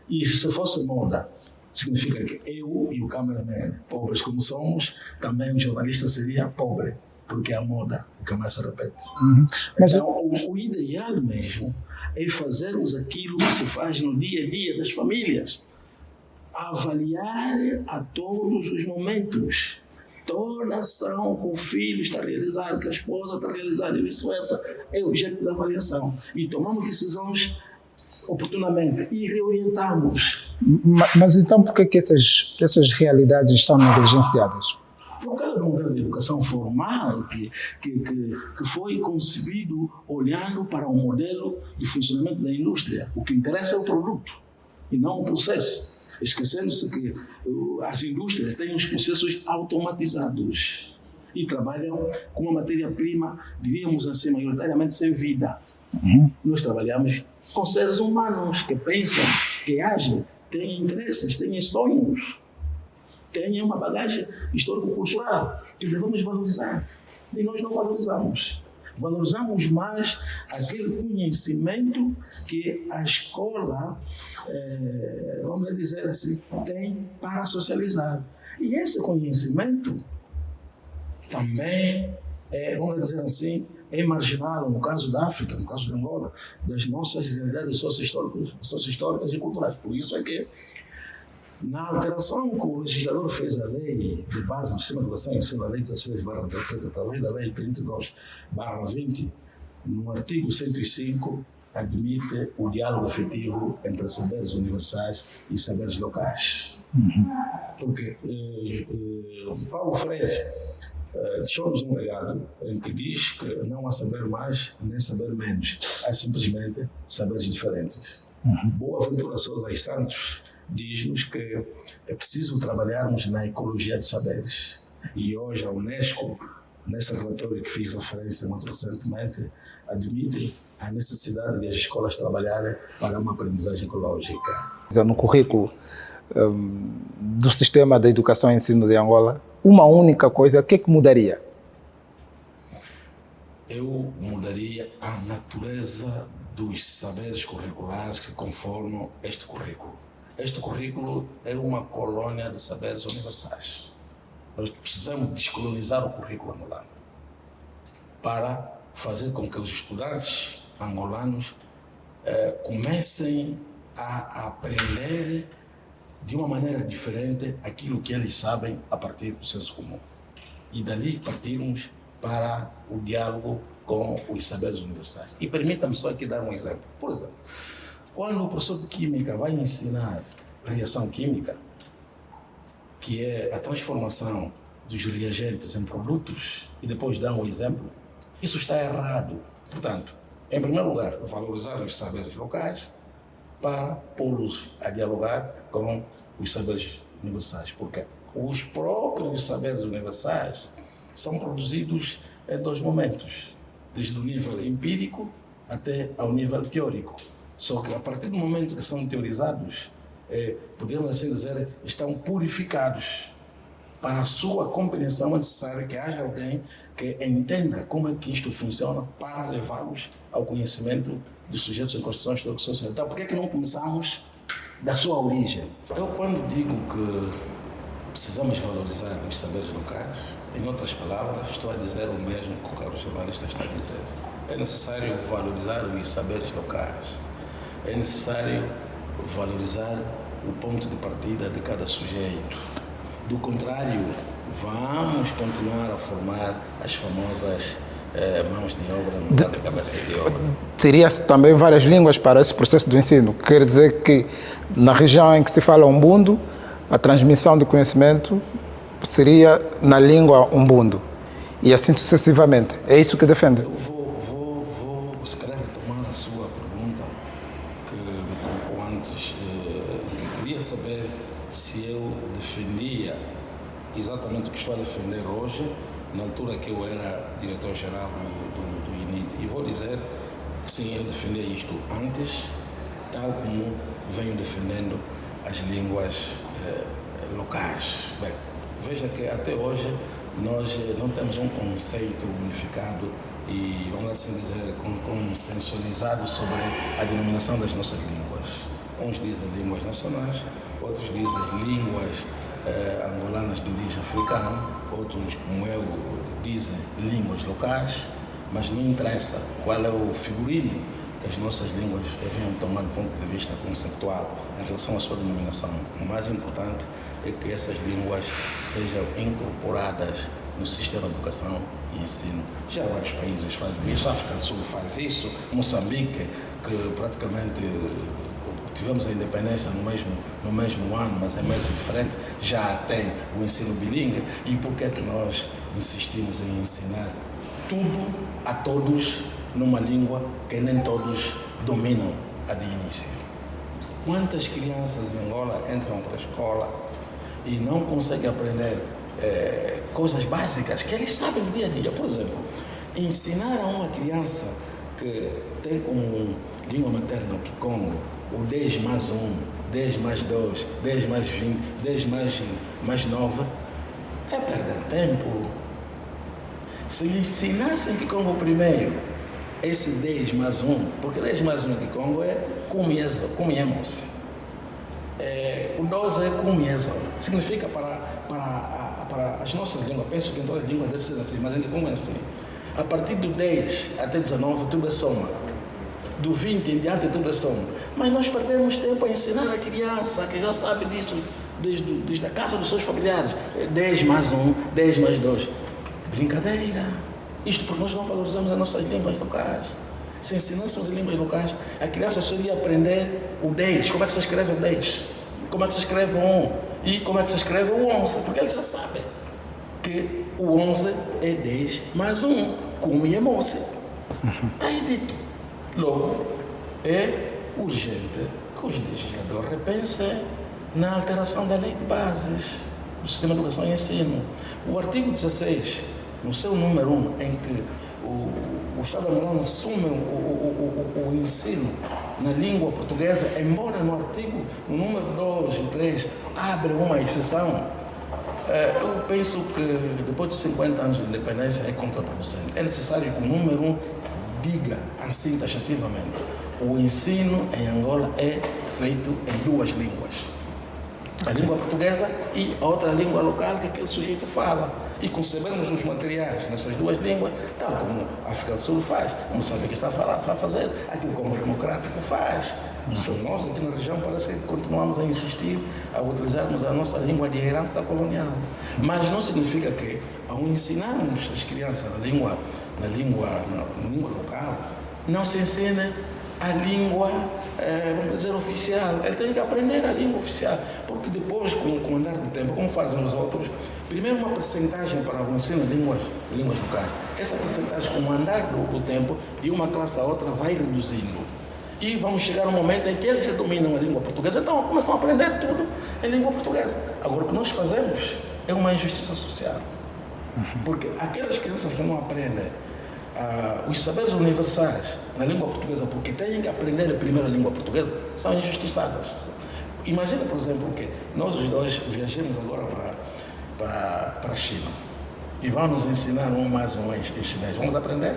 E se fosse moda, significa que eu e o cameraman, pobres como somos, também o jornalista seria pobre, porque é a moda, o que mais se repete. Mas então, o ideal mesmo é fazermos aquilo que se faz no dia a dia das famílias. Avaliar a todos os momentos. Toda ação que o filho está realizando, que a esposa está realizando, e vice-versa, é objeto da avaliação. E tomamos decisões oportunamente e reorientamos. Mas então por que essas realidades são negligenciadas? Por causa de um modelo de educação formal que foi concebido olhando para um modelo de funcionamento da indústria. O que interessa é o produto e não o processo. Esquecendo-se que as indústrias têm os processos automatizados e trabalham com uma matéria-prima, diríamos assim, maioritariamente sem vida. Nós trabalhamos com seres humanos que pensam, que agem, têm interesses, têm sonhos, têm uma bagagem histórico-cultural que devemos valorizar. E nós não valorizamos. Valorizamos mais aquele conhecimento que a escola, vamos dizer assim, tem para socializar. E esse conhecimento também vamos dizer assim, é marginal, no caso da África, no caso de Angola, das nossas realidades socio-históricas e culturais. Por isso é que, na alteração que o legislador fez a lei de base do sistema de educação e ensino, a lei 16/17, através da lei 32/20, no artigo 105, admite o diálogo efetivo entre saberes universais e saberes locais. Porque Paulo Freire deixou-nos um legado em que diz que não há saber mais nem saber menos, há simplesmente saberes diferentes. Boaventura Sousa e Santos diz-nos que é preciso trabalharmos na ecologia de saberes. E hoje a Unesco nesse relatório que fiz referência muito recentemente, admite a necessidade de as escolas trabalharem para uma aprendizagem ecológica. No currículo do sistema da educação e ensino de Angola, uma única coisa, o que é que mudaria? Eu mudaria a natureza dos saberes curriculares que conformam este currículo. Este currículo é uma colônia de saberes universais. Nós precisamos descolonizar o currículo angolano para fazer com que os estudantes angolanos comecem a aprender de uma maneira diferente aquilo que eles sabem a partir do senso comum. E dali partirmos para o diálogo com os saberes universais. E permita-me só aqui dar um exemplo. Por exemplo, quando o professor de Química vai ensinar reação química, que é a transformação dos reagentes em produtos, e depois dá um exemplo, isso está errado. Portanto, em primeiro lugar, valorizar os saberes locais para pô-los a dialogar com os saberes universais, porque os próprios saberes universais são produzidos em dois momentos, desde o nível empírico até ao nível teórico. Só que a partir do momento que são teorizados, podemos assim dizer, estão purificados. Para a sua compreensão é necessário que haja alguém que entenda como é que isto funciona para levá-los ao conhecimento dos sujeitos em construção histórico-social. Então, por que é que não começamos da sua origem? Eu, quando digo que precisamos valorizar os saberes locais, em outras palavras, estou a dizer o mesmo que o caro jornalista está a dizer. É necessário valorizar os saberes locais. É necessário valorizar o ponto de partida de cada sujeito. Do contrário, vamos continuar a formar as famosas mãos de obra no lugar de cabeças de obra. Teria-se também várias línguas para esse processo do ensino. Quer dizer que na região em que se fala umbundo, a transmissão do conhecimento seria na língua umbundo. E assim sucessivamente. É isso que defende? Eu vou se calhar retomar a sua pergunta que me colocou antes, que queria saber se eu defendia exatamente o que estou a defender hoje, na altura que eu era diretor-geral do INID. E vou dizer que sim, eu defendia isto antes, tal como venho defendendo as línguas locais. Bem, veja que até hoje nós não temos um conceito unificado e, vamos assim dizer, consensualizado sobre a denominação das nossas línguas. Uns dizem línguas nacionais, outros dizem línguas angolanas de origem africana, outros, como eu, dizem línguas locais, mas não interessa qual é o figurino que as nossas línguas venham tomar do ponto de vista conceptual em relação à sua denominação. O mais importante é que essas línguas sejam incorporadas no sistema de educação e ensino. Já vários países fazem isso, a África do Sul faz isso, Moçambique, que praticamente tivemos a independência no mesmo ano, mas em meses diferentes, já tem o ensino bilíngue. E por que é que nós insistimos em ensinar tudo a todos numa língua que nem todos dominam a de início? Quantas crianças em Angola entram para a escola e não conseguem aprender coisas básicas que eles sabem no dia a dia? Por exemplo, ensinar a uma criança que tem como língua materna o Kikongo, o 10 mais 1, 10 mais 2, 10 mais 20, 10 mais 9, é perder tempo. Se ensinassem Kikongo primeiro, esse 10 mais 1, porque 10 mais 1 em Kikongo é Kumiemose. O 12 é Kumiezo. Significa para as nossas línguas, penso que em todas as línguas deve ser assim, mas em Kikongo é assim. A partir do 10 até 19, tudo é soma. Do 20 em diante, tudo é soma. Mas nós perdemos tempo a ensinar a criança, que já sabe disso, desde a casa dos seus familiares. 10 mais 1, 10 mais 2. Brincadeira. Isto porque nós não valorizamos as nossas línguas locais. Se ensinássemos as línguas locais, a criança só iria aprender o 10. Como é que se escreve o 10? Como é que se escreve o 1? E como é que se escreve o 11? Porque eles já sabem que o 11 é 10 mais 1. Como é moça. Está aí dito. Logo, é urgente que os legisladores repensem na alteração da lei de bases do sistema de educação e ensino. O artigo 16 no seu número 1, em que o Estado angolano assume o ensino na língua portuguesa, embora no artigo, no número 2 e 3, abre uma exceção, eu penso que depois de 50 anos de independência é contraproducente. É necessário que o número 1 diga assim taxativamente: o ensino em Angola é feito em 2 línguas. A língua portuguesa e a outra língua local que aquele sujeito fala. E concebemos os materiais nessas 2 línguas, tal como a África do Sul faz, Moçambique está a fazer, aquilo que o Congo Democrático faz. São nós aqui na região parece que continuamos a insistir a utilizarmos a nossa língua de herança colonial. Mas não significa que, ao ensinarmos as crianças na língua local, não se ensine a língua, vamos dizer, oficial. Ele tem que aprender a língua oficial, porque depois, com o andar do tempo, como fazem os outros, primeiro uma percentagem para o ensino de línguas locais. Essa percentagem, com o andar do tempo, de uma classe a outra, vai reduzindo. E vamos chegar a um momento em que eles já dominam a língua portuguesa, então começam a aprender tudo em língua portuguesa. Agora, o que nós fazemos é uma injustiça social. Porque aquelas crianças que não aprendem os saberes universais na língua portuguesa, porque têm que aprender primeiro a língua portuguesa, são injustiçadas. Imagina, por exemplo, que nós os dois viajemos agora para a China e vão nos ensinar um mais um em chinês. Vamos aprender?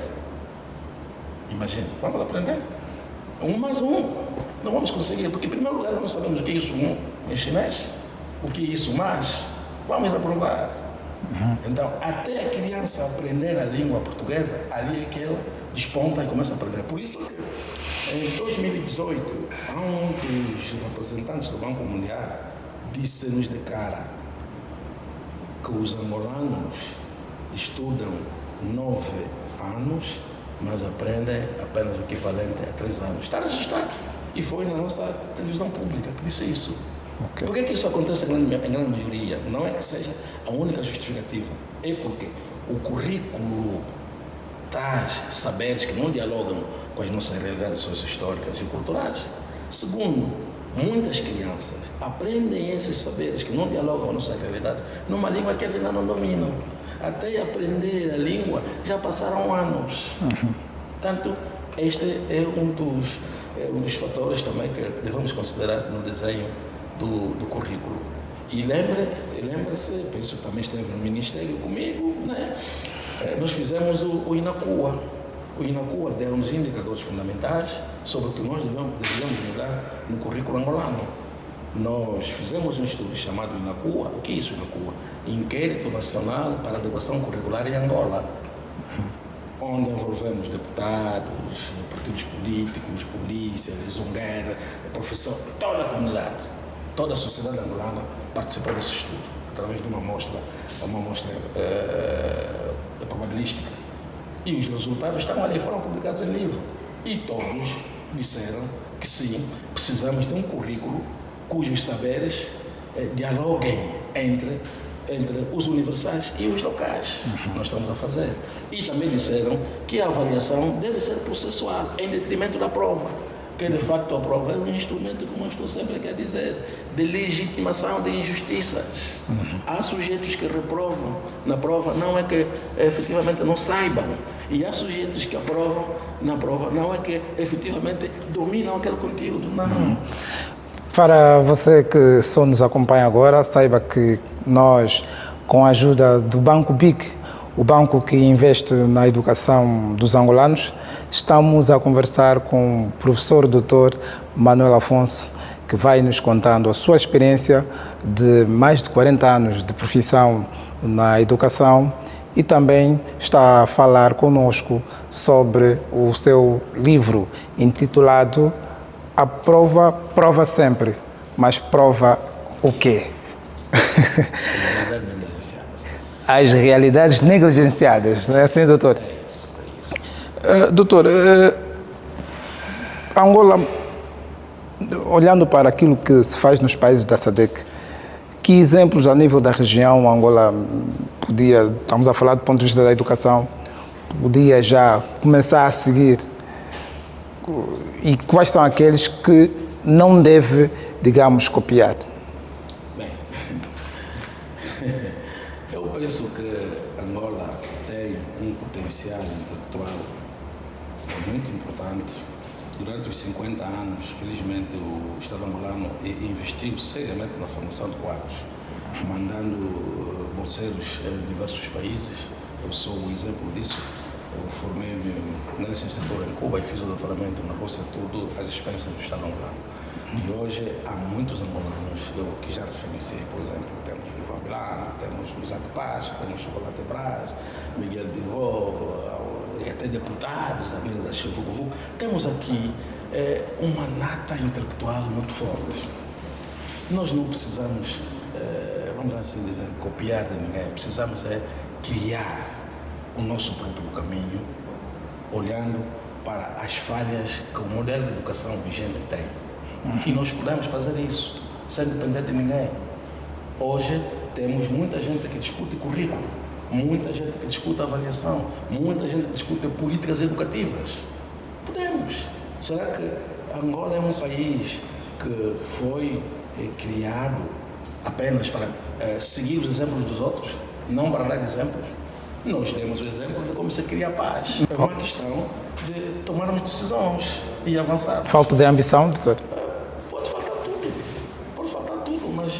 Imagina, vamos aprender? Um mais um. Não vamos conseguir, porque em primeiro lugar nós sabemos o que é isso em chinês, o que é isso mais. Vamos reprovar. Então, até a criança aprender a língua portuguesa, ali é que ela desponta e começa a aprender. Por isso que, em 2018, um dos representantes do Banco Mundial disse-nos de cara que os angolanos estudam 9 anos, mas aprendem apenas o equivalente a 3 anos. Está registrado. E foi na nossa televisão pública que disse isso. Okay. Por que isso acontece em grande maioria? Não é que seja a única justificativa. É porque o currículo traz saberes que não dialogam com as nossas realidades socio-históricas e culturais. Segundo, muitas crianças aprendem esses saberes que não dialogam com a nossa realidade numa língua que eles ainda não dominam. Até aprender a língua já passaram anos. Portanto, este é um dos fatores também que devemos considerar no desenho do currículo. E lembre-se, penso que também esteve no Ministério comigo, né? Nós fizemos o INACUA. O INACUA deu-nos indicadores fundamentais sobre o que nós devemos mudar no currículo angolano. Nós fizemos um estudo chamado INACUA. O que é isso, INACUA? Inquérito Nacional para a Adequação Curricular em Angola, onde envolvemos deputados, partidos políticos, polícia, zungueira, professor, toda a comunidade, toda a sociedade angolana participou desse estudo, através de uma amostra probabilística. E os resultados estão ali, foram publicados em livro. E todos disseram que sim, precisamos de um currículo cujos saberes dialoguem entre os universais e os locais. Nós estamos a fazer. E também disseram que a avaliação deve ser processual, em detrimento da prova, que de facto a prova é um instrumento, como eu estou sempre a dizer, de legitimação de injustiças. Há sujeitos que reprovam na prova, não é que efetivamente não saibam, e há sujeitos que aprovam na prova, não é que efetivamente dominam aquele conteúdo, não. Para você que só nos acompanha agora, saiba que nós, com a ajuda do Banco BIC, o banco que investe na educação dos angolanos, estamos a conversar com o professor Dr. Manuel Afonso, que vai nos contando a sua experiência de mais de 40 anos de profissão na educação e também está a falar conosco sobre o seu livro intitulado A Prova, Prova Sempre, mas prova o quê? As realidades negligenciadas, não é assim, doutor? É isso. Doutor, Angola, olhando para aquilo que se faz nos países da SADC, que exemplos a nível da região Angola podia, estamos a falar do ponto de vista da educação, podia já começar a seguir, e quais são aqueles que não deve, digamos, copiar? Bem, Eu penso que Angola tem um potencial intelectual muito importante. Durante os 50 anos, felizmente, o Estado angolano investiu seriamente na formação de quadros, mandando bolseiros em diversos países. Eu sou um exemplo disso. Eu formei-me na licenciatura em Cuba e fiz o doutoramento na Rússia, tudo às expensas do Estado angolano. E hoje há muitos angolanos, eu que já referenciei, por exemplo, temos o João Milano, temos o Isaac Paz, temos o Chocolate Brás, Miguel Divo, e até deputados, amigos da Chivuguvu. Temos aqui uma nata intelectual muito forte. Nós não precisamos, vamos assim dizer, copiar de ninguém, precisamos criar o nosso próprio caminho, olhando para as falhas que o modelo de educação vigente tem. E nós podemos fazer isso, sem depender de ninguém. Hoje temos muita gente que discute currículo, muita gente que discute avaliação, muita gente que discute políticas educativas. Podemos. Será que Angola é um país que foi criado apenas para seguir os exemplos dos outros, não para dar exemplos? Nós demos o exemplo de como se cria a paz. É uma questão de tomarmos decisões e avançar. Falta de ambição, doutor? Pode faltar tudo, mas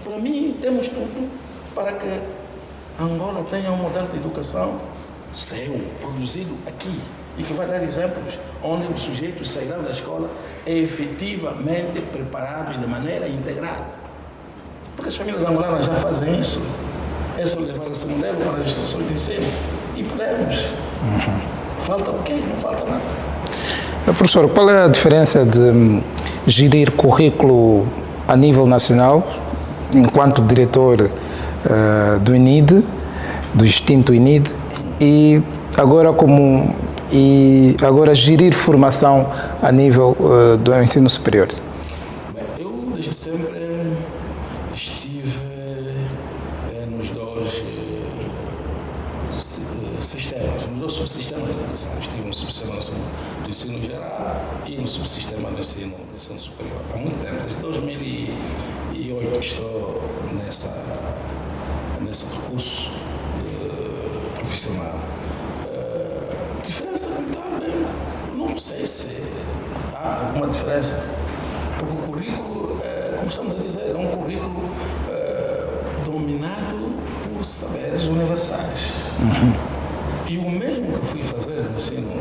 para mim temos tudo para que Angola tenha um modelo de educação seu, produzido aqui, e que vai dar exemplos onde os sujeitos sairão da escola efetivamente preparados de maneira integral. Porque as famílias angolanas já fazem isso. É só levar esse modelo para as instituições de ensino e podemos. Falta o quê? Não falta nada. Professor, qual é a diferença de gerir currículo a nível nacional, enquanto diretor do INID, do extinto INID, e agora gerir formação a nível do ensino superior? Bem, eu desde sempre estive nos dois sistemas, nos dois subsistemas de educação. Estive no subsistema do ensino geral e no subsistema do ensino superior. Há muito tempo, desde 2008 estou nesse percurso profissional. Diferença vital, não sei se há alguma diferença, porque o currículo, como estamos a dizer, é um currículo dominado por saberes universais. E o mesmo que eu fui fazer no ensino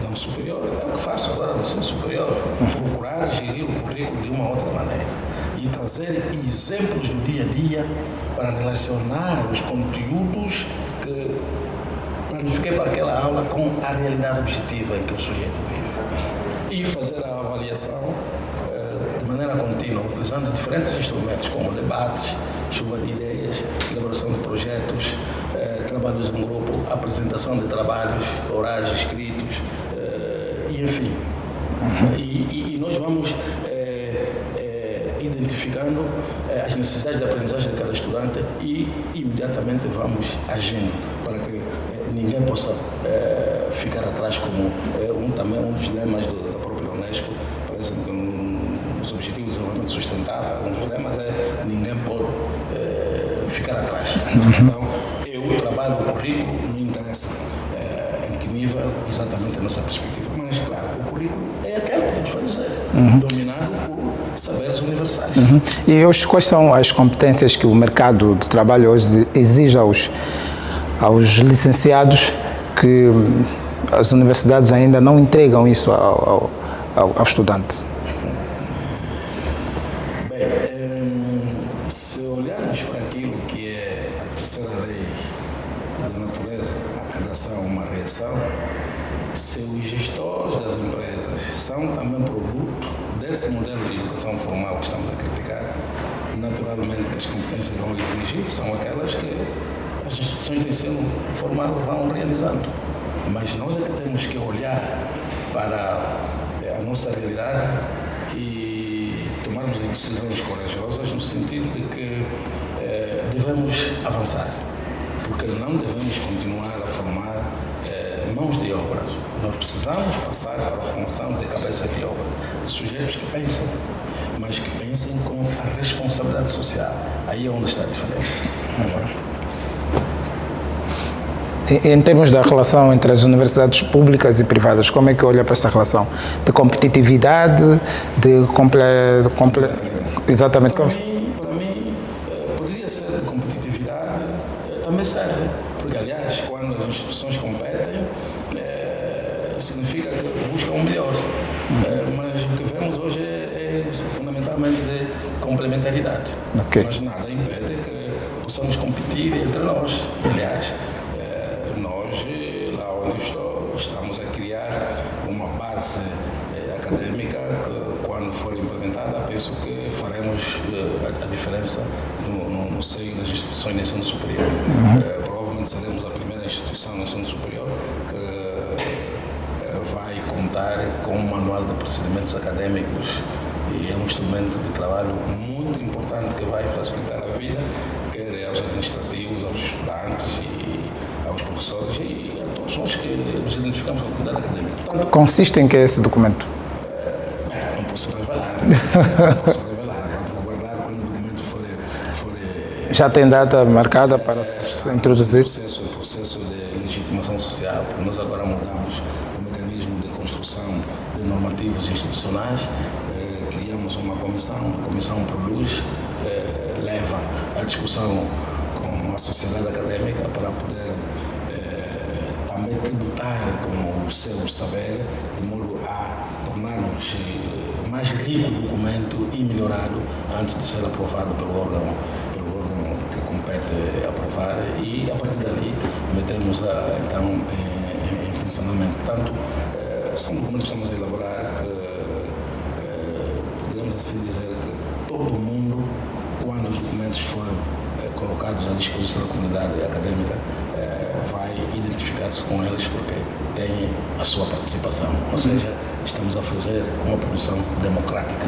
não superior é o que faço agora no ensino superior, procurar gerir o currículo de uma outra maneira e trazer exemplos do dia a dia para relacionar os conteúdos que planifiquei para aquela aula com a realidade objetiva em que o sujeito vive. E fazer a avaliação de maneira contínua, utilizando diferentes instrumentos como debates, chuva de ideias, elaboração de projetos, trabalhos em grupo, apresentação de trabalhos orais, escritos, e enfim. E nós vamos identificando as necessidades de aprendizagem de cada estudante e imediatamente vamos agindo para que ninguém possa ficar atrás, como também um dos lemas da própria Unesco. Parece que nos Objetivos de Desenvolvimento Sustentável, um dos lemas é ninguém pode ficar atrás. Então, eu trabalho o currículo, não interessa em que nível, exatamente nessa perspectiva. Mas, claro, o currículo é aquele que a gente vai dizer, dominado por saberes universais. E hoje, quais são as competências que o mercado de trabalho hoje exige aos licenciados, que as universidades ainda não entregam isso ao estudante? Bem, se olharmos para aquilo que é a terceira lei da natureza, a cada ação uma reação, se os gestores das empresas são também produto desse modelo de educação formal que estamos a criticar, naturalmente que as competências vão exigir são aquelas que as instituições de ensino formal vão realizando. Mas nós é que temos que olhar para a nossa realidade e tomarmos decisões corajosas no sentido de que devemos avançar, porque não devemos continuar a formar mãos de obra. Nós precisamos passar para a formação de cabeças de obra, de sujeitos que pensam. mas que pensem com a responsabilidade social. Aí é onde está a diferença. Em termos da relação entre as universidades públicas e privadas, como é que olha para esta relação? De competitividade, de exatamente para mim, poderia ser de competitividade, também serve, porque aliás, quando as instituições competem, significa que buscam o melhor. Mas o que vemos hoje é fundamentalmente de complementaridade. Okay. Mas nada impede que possamos competir entre nós. Aliás, nós, lá onde estou, estamos a criar uma base académica que, quando for implementada, penso que faremos a diferença no seio das instituições de ensino superior. Provavelmente seremos a primeira instituição de ensino superior que vai contar com um manual de procedimentos académicos e é um instrumento de trabalho muito importante que vai facilitar a vida, quer aos administrativos, aos estudantes e aos professores e a todos nós que nos identificamos com a comunidade académica. Portanto, consiste em que é esse documento? Não posso revelar. Vamos aguardar quando o documento for já tem data marcada para introduzir? O processo de legitimação social, porque nós agora mudamos o mecanismo de construção de normativos institucionais, criamos uma comissão, a comissão produz, leva a discussão com a sociedade académica para poder também tributar com o seu saber, de modo a tornarmos mais rico o documento e melhorado antes de ser aprovado pelo órgão que compete aprovar e a partir dali metemos então em funcionamento. Portanto, são documentos que estamos a elaborar que podemos assim dizer que todo mundo, quando os documentos forem colocados à disposição da comunidade académica, vai identificar-se com eles porque tem a sua participação. Ou seja, estamos a fazer uma produção democrática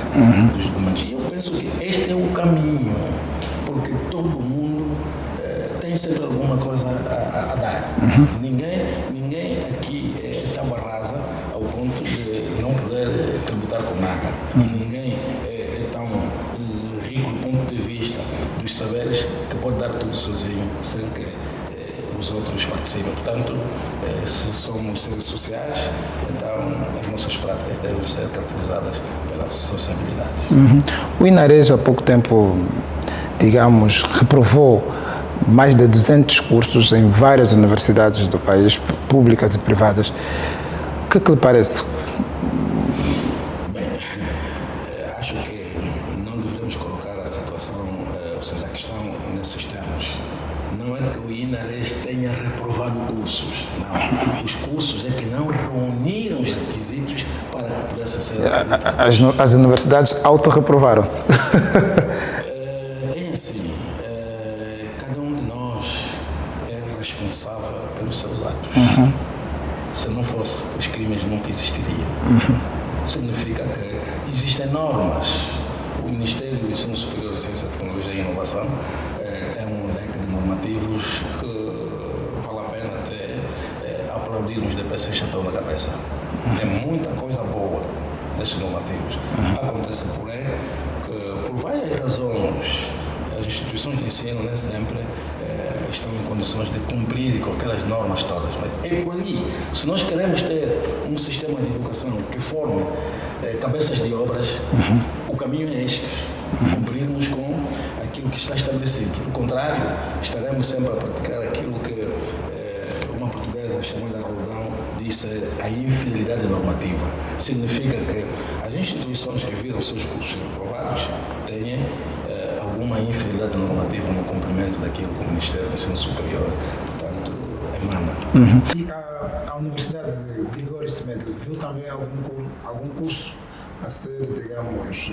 dos documentos. E eu penso que este é o caminho, porque todo mundo tem sempre alguma coisa a dar. Ninguém aqui é tábua rasa ao ponto de não poder tributar com nada. Ninguém é tão rico do ponto de vista dos saberes que pode dar tudo sozinho, sem que os outros participem. Portanto, se somos seres sociais, então as nossas práticas devem ser caracterizadas pela sociabilidade. O Inarés há pouco tempo, digamos, reprovou mais de 200 cursos em várias universidades do país, públicas e privadas. O que é que lhe parece? Bem, acho que não deveríamos colocar a situação, ou seja, a questão nesses termos. Não é que o Inarés tenha reprovado cursos, não. Os cursos é que não reuniram os requisitos para que pudessem ser acreditados. As universidades autorreprovaram-se. É assim, cada um de nós é responsável pelos seus atos. Se não fosse, os crimes nunca existiriam. Significa que existem normas. O Ministério do Ensino Superior de Ciência, Tecnologia e Inovação tem um leque de normativos que vale a pena até aplaudirmos de pé sem chapéu na cabeça. Tem muita coisa boa nesses normativos. Acontece, porém, que por várias razões as instituições de ensino nem sempre estão em condições de cumprir com aquelas normas todas. Mas é por aí. Se nós queremos ter um sistema de educação que forme cabeças de obras, o caminho é este. Cumprirmos com aquilo que está estabelecido. Do contrário, estaremos sempre a praticar aquilo que uma portuguesa chamada Roldão disse, a infidelidade normativa. Significa que as instituições que viram seus cursos aprovados têm alguma infidelidade normativa no cumprimento daquilo que o Ministério do Ensino Superior, portanto, emana. E a Universidade de Gregório Semedo viu também algum curso a ser, digamos,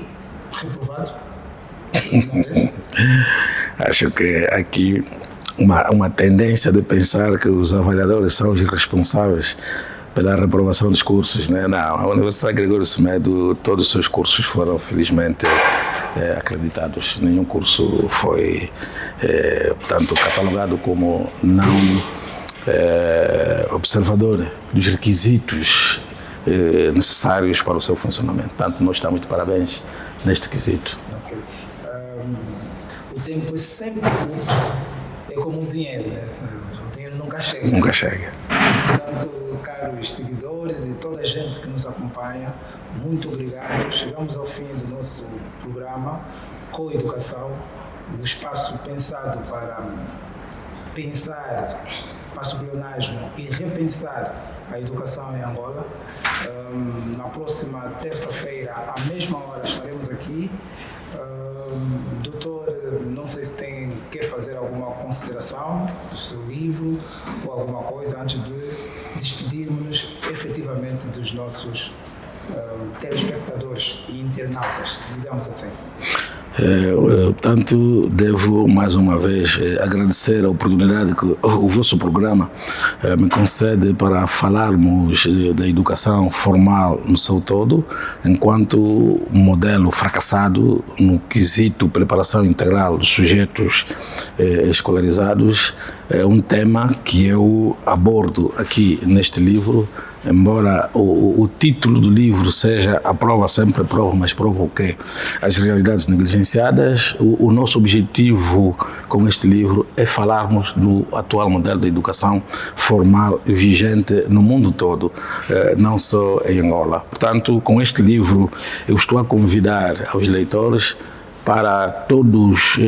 reprovado? Acho que aqui uma tendência de pensar que os avaliadores são os responsáveis pela reprovação dos cursos, né? Não, a Universidade Gregório Semedo, todos os seus cursos foram felizmente acreditados. Nenhum curso foi, portanto, catalogado como não observador dos requisitos necessários para o seu funcionamento. Portanto, nós estamos de parabéns neste quesito. Ok. O tempo é sempre curto, é como o dinheiro, né? O dinheiro nunca chega. Nunca chega. Portanto, caros seguidores e toda a gente que nos acompanha, muito obrigado. Chegamos ao fim do nosso programa Coeducação, o espaço pensado para pensar passo pleonasmo e repensar a educação em Angola. Na próxima terça-feira, à mesma hora, estaremos aqui. Doutor, não sei se quer fazer alguma consideração do seu livro ou alguma coisa antes de despedirmos efetivamente dos nossos telespectadores e internautas, digamos assim. Portanto, devo mais uma vez agradecer a oportunidade que o vosso programa me concede para falarmos da educação formal no seu todo, enquanto modelo fracassado no quesito preparação integral dos sujeitos escolarizados. É um tema que eu abordo aqui neste livro, embora o título do livro seja A Prova Sempre Prova, mas prova o quê? As realidades negligenciadas. O nosso objetivo com este livro é falarmos do atual modelo de educação formal vigente no mundo todo, não só em Angola. Portanto, com este livro eu estou a convidar aos leitores para todos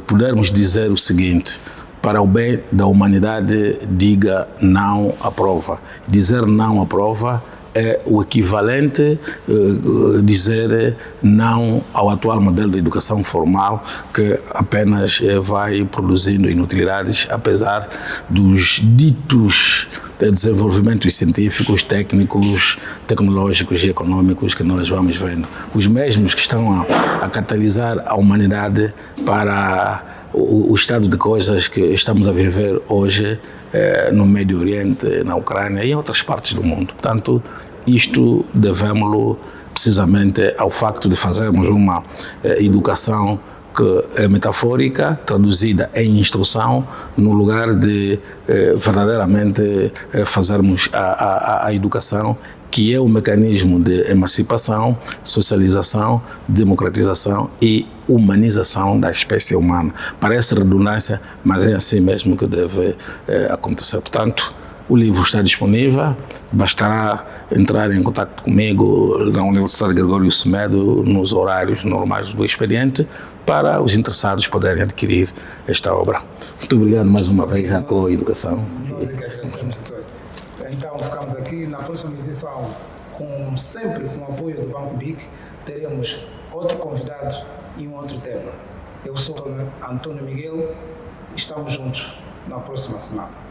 podermos dizer o seguinte: para o bem da humanidade, diga não à prova. Dizer não à prova é o equivalente a dizer não ao atual modelo de educação formal, que apenas vai produzindo inutilidades, apesar dos ditos desenvolvimentos científicos, técnicos, tecnológicos e econômicos que nós vamos vendo. Os mesmos que estão a catalisar a humanidade para o estado de coisas que estamos a viver hoje no Médio Oriente, na Ucrânia e em outras partes do mundo. Portanto, isto devemos-lo precisamente ao facto de fazermos uma educação que é metafórica, traduzida em instrução, no lugar de verdadeiramente fazermos a educação, que é o mecanismo de emancipação, socialização, democratização e humanização da espécie humana. Parece redundância, mas é assim mesmo que deve acontecer. Portanto, o livro está disponível, bastará entrar em contato comigo na Universidade Gregório Semedo nos horários normais do expediente para os interessados poderem adquirir esta obra. Muito obrigado mais uma vez à Coeducação. Nós é que agradecemos, doutor. Então, ficamos aqui na próxima edição, sempre com o apoio do Banco BIC, teremos outro convidado e um outro tema. Eu sou Antônio Miguel, estamos juntos na próxima semana.